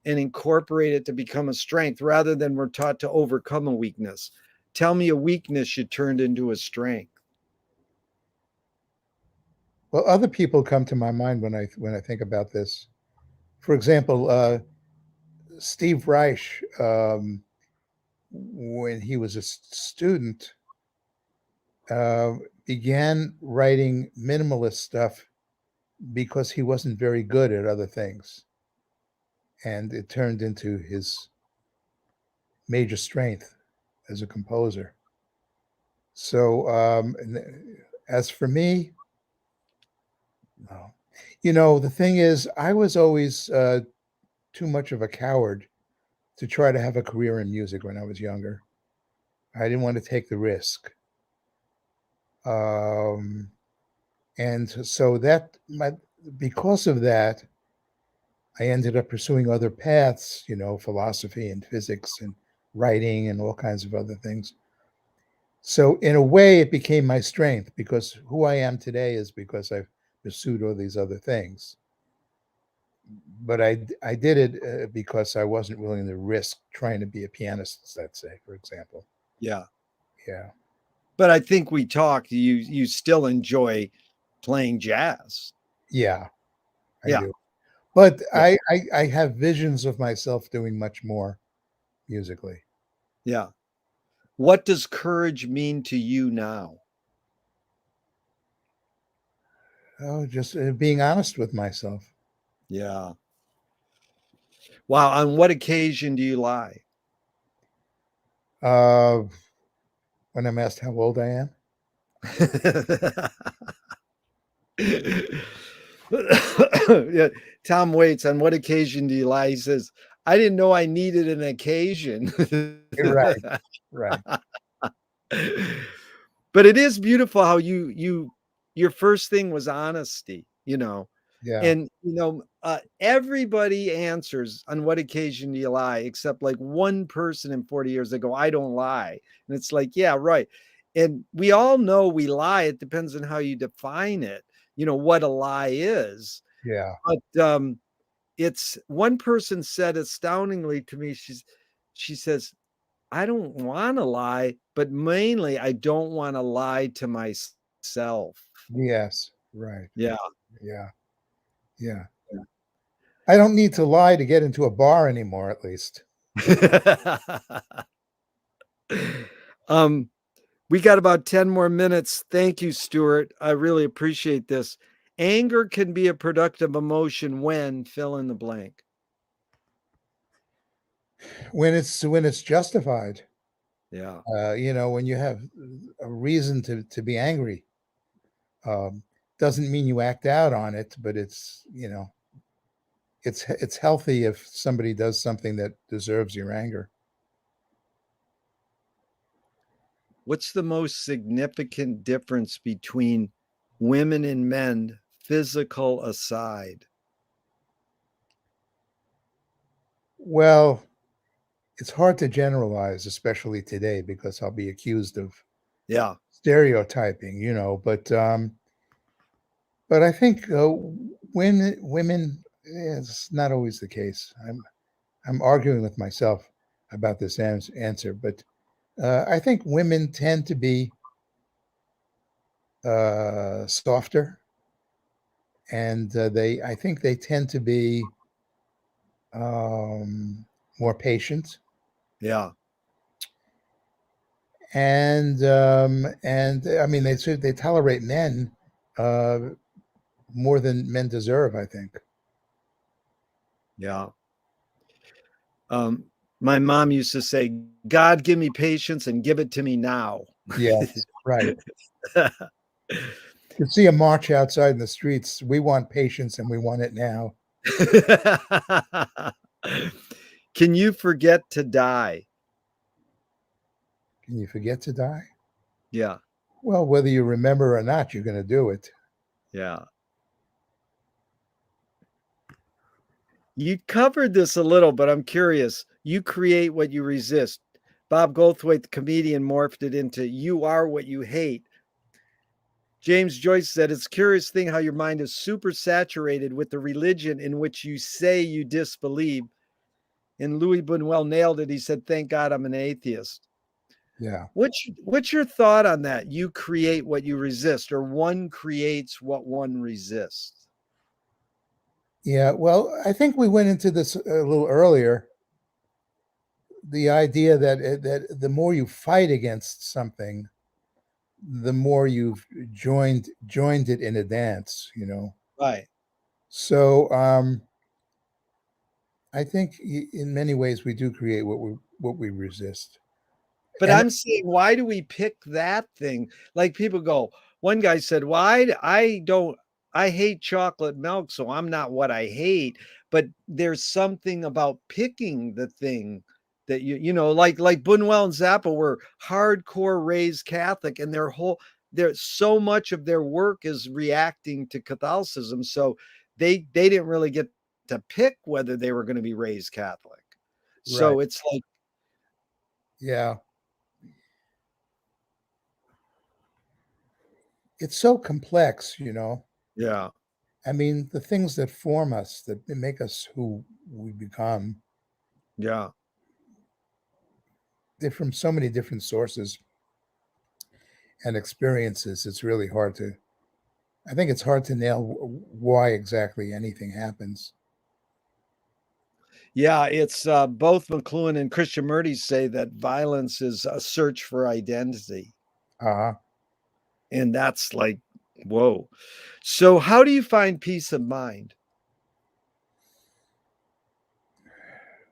[SPEAKER 2] and incorporate it to become a strength rather than we're taught to overcome a weakness. Tell me a weakness you turned into a strength.
[SPEAKER 3] Well, other people come to my mind when I think about this. For example, Steve Reich, when he was a student, uh, began writing minimalist stuff because he wasn't very good at other things, and it turned into his major strength as a composer. So, as for me, well, the thing is, I was always too much of a coward to try to have a career in music when I was younger. I didn't want to take the risk. Um, and so because of that, I ended up pursuing other paths, philosophy and physics and writing and all kinds of other things. So in a way, it became my strength because who I am today is because I've pursued all these other things. But I did it because I wasn't willing to risk trying to be a pianist, let's say, for example.
[SPEAKER 2] Yeah.
[SPEAKER 3] Yeah.
[SPEAKER 2] But I think we talked, you still enjoy playing jazz.
[SPEAKER 3] Yeah, I
[SPEAKER 2] Yeah.
[SPEAKER 3] do. But
[SPEAKER 2] Yeah.
[SPEAKER 3] I have visions of myself doing much more musically.
[SPEAKER 2] Yeah. What does courage mean to you now?
[SPEAKER 3] Oh, just being honest with myself.
[SPEAKER 2] Yeah. Wow. On what occasion do you lie?
[SPEAKER 3] Uh, when I'm asked how old I am.
[SPEAKER 2] Yeah. Tom Waits, on what occasion do you lie? He says, I didn't know I needed an occasion.
[SPEAKER 3] Right, right.
[SPEAKER 2] But it is beautiful how your first thing was honesty.
[SPEAKER 3] Yeah,
[SPEAKER 2] And everybody answers on what occasion do you lie, except like one person in 40 years they go, I don't lie. And it's like, yeah, right. And we all know we lie. It depends on how you define it, what a lie is.
[SPEAKER 3] yeah,
[SPEAKER 2] But it's one person said astoundingly to me, she says, I don't want to lie, but mainly I don't want to lie to myself.
[SPEAKER 3] yes, right,
[SPEAKER 2] Yeah.
[SPEAKER 3] yeah, yeah. I don't need to lie to get into a bar anymore, at least.
[SPEAKER 2] um, we got about 10 more minutes. Thank you, Stuart. I really appreciate this. Anger can be a productive emotion when fill in the blank.
[SPEAKER 3] When it's justified,
[SPEAKER 2] Yeah.
[SPEAKER 3] when you have a reason to be angry, um, doesn't mean you act out on it, but it's healthy if somebody does something that deserves your anger.
[SPEAKER 2] What's the most significant difference between women and men, physical aside?
[SPEAKER 3] Well, it's hard to generalize, especially today, because I'll be accused of
[SPEAKER 2] Yeah.
[SPEAKER 3] stereotyping, but I think when women, it's not always the case. I'm arguing with myself about this answer, but I think women tend to be softer, and I think they tend to be um, more patient,
[SPEAKER 2] Yeah.
[SPEAKER 3] and I mean they tolerate men uh, more than men deserve. I think.
[SPEAKER 2] Yeah. Um, my mom used to say, God, give me patience and give it to me now.
[SPEAKER 3] Yes, right. You see a march outside in the streets. We want patience, and we want it now.
[SPEAKER 2] Can you forget to die?
[SPEAKER 3] Can you forget to die?
[SPEAKER 2] Yeah.
[SPEAKER 3] Well, whether you remember or not, you're going to do it.
[SPEAKER 2] Yeah. You covered this a little, but I'm curious. You create what you resist. Bob Goldthwait, the comedian, morphed it into you are what you hate. James Joyce said, it's a curious thing how your mind is super saturated with the religion in which you say you disbelieve, And Louis Buñuel nailed it. He said, "Thank God I'm an atheist."
[SPEAKER 3] Yeah.
[SPEAKER 2] What's your thought on that? You create what you resist, or one creates what one resists.
[SPEAKER 3] Yeah. Well, I think we went into this a little earlier. The idea that that the more you fight against something, the more you've joined it in a dance, you know.
[SPEAKER 2] Right.
[SPEAKER 3] So I think in many ways we do create what we resist.
[SPEAKER 2] But
[SPEAKER 3] And
[SPEAKER 2] I'm saying, why do we pick that thing? Like people go, one guy said, "Well, I don't, I hate chocolate milk, so I'm not what I hate." But there's something about picking the thing that like Buñuel and Zappa were hardcore raised Catholic, and there's so much of their work is reacting to Catholicism. So they didn't really get to pick whether they were going to be raised Catholic.
[SPEAKER 3] right.
[SPEAKER 2] So it's like,
[SPEAKER 3] Yeah. It's so complex, you know.
[SPEAKER 2] yeah,
[SPEAKER 3] I mean, the things that form us, that make us who we become,
[SPEAKER 2] yeah.
[SPEAKER 3] they're from so many different sources and experiences. It's really hard to, I think it's hard to nail why exactly anything happens.
[SPEAKER 2] Yeah, it's both McLuhan and Krishnamurti say that violence is a search for identity.
[SPEAKER 3] Uh,
[SPEAKER 2] And that's like, whoa. So, how do you find peace of mind?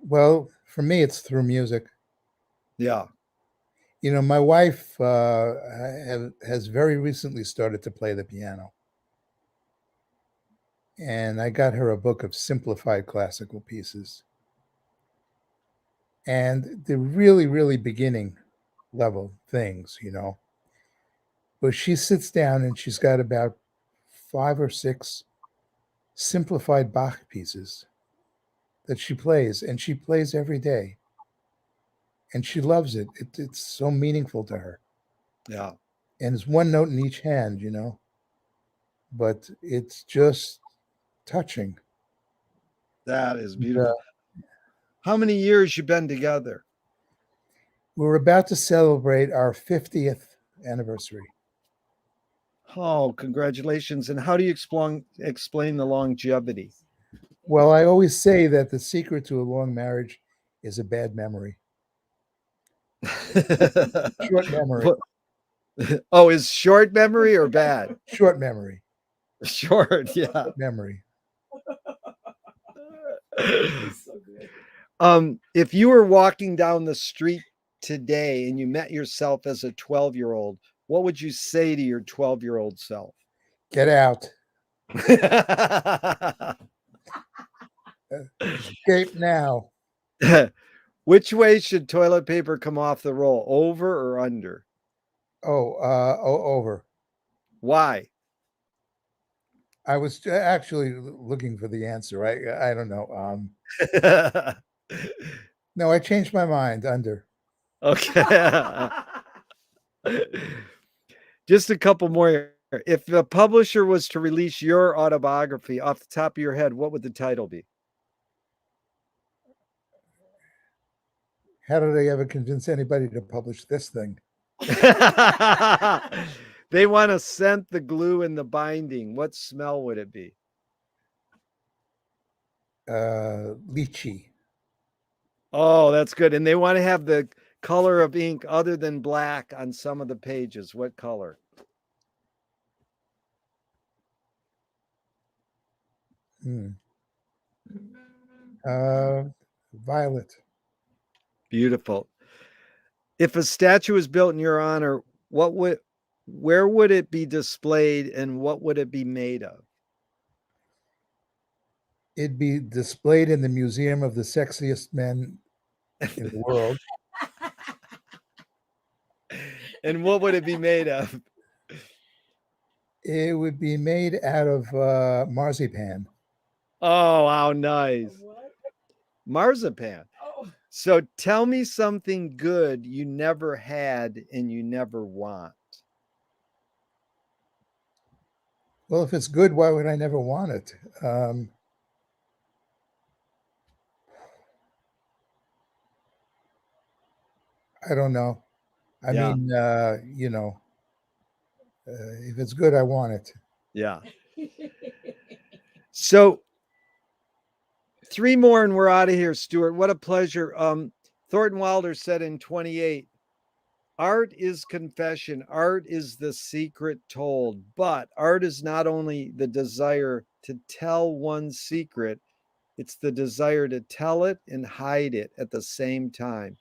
[SPEAKER 3] well, for me, it's through music.
[SPEAKER 2] Yeah.
[SPEAKER 3] You know, my wife has very recently started to play the piano, and I got her a book of simplified classical pieces. And the really, really beginning level things, you know. But she sits down and she's got about 5 or 6 simplified Bach pieces that she plays, and she plays every day, and she loves it. It's so meaningful to her,
[SPEAKER 2] Yeah.
[SPEAKER 3] and it's one note in each hand, you know, but it's just touching.
[SPEAKER 2] That is
[SPEAKER 3] Uh,
[SPEAKER 2] beautiful. How many years you been together?
[SPEAKER 3] we're about to celebrate our 50th anniversary.
[SPEAKER 2] Oh, congratulations. And how do you explain the longevity?
[SPEAKER 3] Well, I always say that the secret to a long marriage is a bad memory, short memory,
[SPEAKER 2] What- oh, is short memory or bad?
[SPEAKER 3] short memory,
[SPEAKER 2] Short, yeah.
[SPEAKER 3] memory.
[SPEAKER 2] If you were walking down the street today and you met yourself as a 12-year-old, what would you say to your 12-year-old self?
[SPEAKER 3] Get out. Escape now.
[SPEAKER 2] Which way should toilet paper come off the roll, over or under?
[SPEAKER 3] Over.
[SPEAKER 2] Why?
[SPEAKER 3] I was actually looking for the answer. I don't know. No, I changed my mind. Under.
[SPEAKER 2] Okay. Just a couple more. If the publisher was to release your autobiography off the top of your head, what would the title be?
[SPEAKER 3] How did I ever convince anybody to publish this thing?
[SPEAKER 2] They want to scent the glue in the binding. What smell would it be?
[SPEAKER 3] Lychee.
[SPEAKER 2] Oh, that's good. And they want to have the color of ink other than black on some of the pages. What color?
[SPEAKER 3] Hmm. Uh, Violet.
[SPEAKER 2] Beautiful. If a statue was built in your honor, what would where would it be displayed and what would it be made of?
[SPEAKER 3] It'd be displayed in the Museum of the Sexiest Men in the World.
[SPEAKER 2] And what would it be made of?
[SPEAKER 3] It would be made out of marzipan.
[SPEAKER 2] Oh, how nice. Marzipan. So tell me something good you never had and you never want.
[SPEAKER 3] Well, if it's good, why would I never want it? I don't know. I
[SPEAKER 2] Yeah.
[SPEAKER 3] mean, you know, if it's good, I want it.
[SPEAKER 2] Yeah. So 3 more and we're out of here, Stuart. What a pleasure. Thornton Wilder said in 28, art is confession. Art is the secret told, but art is not only the desire to tell one's secret, it's the desire to tell it and hide it at the same time.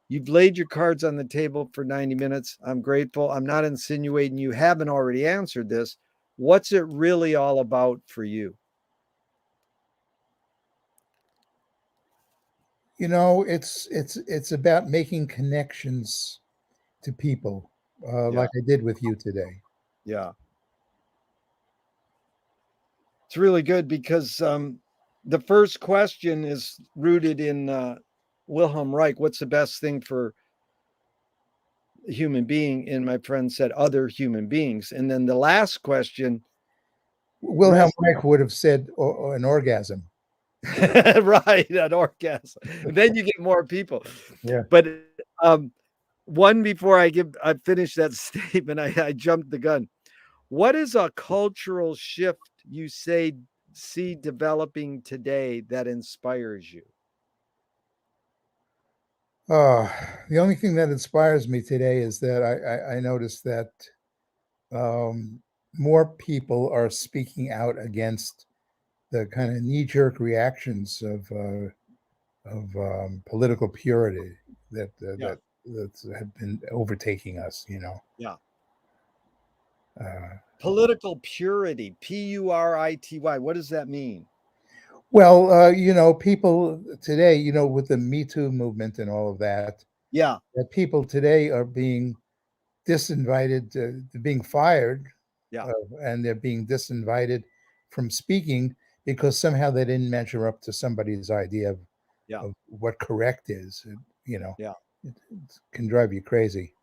[SPEAKER 2] You've laid your cards on the table for 90 minutes. I'm grateful. I'm not insinuating you haven't already answered this. What's it really all about for you?
[SPEAKER 3] You know, it's about making connections to people,
[SPEAKER 2] Yeah.
[SPEAKER 3] like I did with you today.
[SPEAKER 2] Yeah. It's really good because the first question is rooted in Wilhelm Reich. What's the best thing for a human being? And my friend said, other human beings. And then the last question,
[SPEAKER 3] Wilhelm Reich would have said an orgasm.
[SPEAKER 2] right, an orgasm. Then you get more people.
[SPEAKER 3] Yeah.
[SPEAKER 2] But one before I finish that statement, I jumped the gun. What is a cultural shift you see developing today that inspires you?
[SPEAKER 3] The only thing that inspires me today is that I noticed that more people are speaking out against the kind of knee-jerk reactions of political purity that
[SPEAKER 2] Yeah.
[SPEAKER 3] that have been overtaking us. You know,
[SPEAKER 2] Yeah.
[SPEAKER 3] uh,
[SPEAKER 2] Political purity, Purity. What does that mean?
[SPEAKER 3] well, you know, people today, you know, with the Me Too movement and all of that,
[SPEAKER 2] Yeah.
[SPEAKER 3] that people today are being disinvited, they're being fired,
[SPEAKER 2] Yeah.
[SPEAKER 3] and they're being disinvited from speaking because somehow they didn't measure up to somebody's idea
[SPEAKER 2] Yeah.
[SPEAKER 3] of what correct is. You know,
[SPEAKER 2] Yeah.
[SPEAKER 3] it can drive you crazy.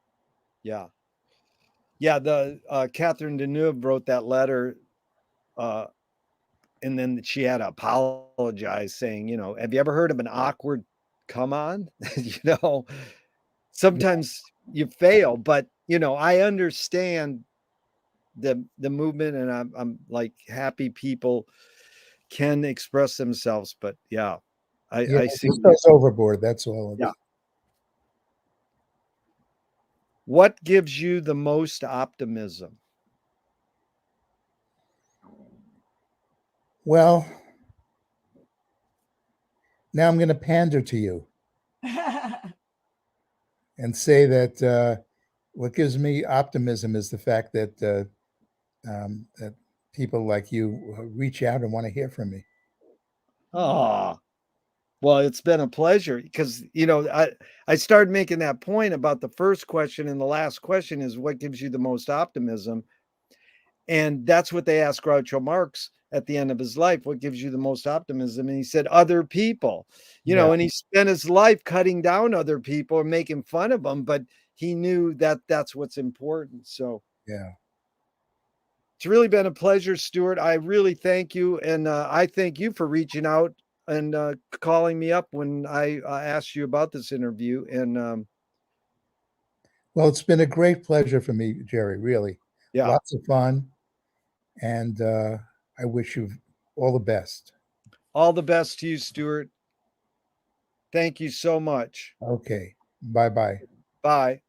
[SPEAKER 2] Yeah. Yeah. The Catherine Deneuve wrote that letter, uh, and then she had to apologize, saying, have you ever heard of an awkward come on? you know,
[SPEAKER 3] Yeah,
[SPEAKER 2] sometimes you fail, but I understand the movement, and I'm like happy people can express themselves, but yeah,
[SPEAKER 3] yeah,
[SPEAKER 2] I see.
[SPEAKER 3] it goes overboard. That's all.
[SPEAKER 2] Yeah. What gives you the most optimism?
[SPEAKER 3] Well, now I'm going to pander to you and say that what gives me optimism is the fact that people like you reach out and want to hear from me.
[SPEAKER 2] Oh, well, it's been a pleasure because I started making that point about the first question, and the last question is what gives you the most optimism? And that's what they asked Groucho Marx at the end of his life. What gives you the most optimism? And he said, other people,
[SPEAKER 3] Yeah,
[SPEAKER 2] and he spent his life cutting down other people and making fun of them, but he knew that that's what's important. So
[SPEAKER 3] yeah.
[SPEAKER 2] it's really been a pleasure, Stuart. I really thank you. And I thank you for reaching out and calling me up when I asked you about this interview. And
[SPEAKER 3] Well, it's been a great pleasure for me, Jerry. Really,
[SPEAKER 2] yeah,
[SPEAKER 3] lots of fun, and I wish you all the best.
[SPEAKER 2] all the best to you, Stuart. Thank you so much.
[SPEAKER 3] Okay, bye bye.
[SPEAKER 2] Bye.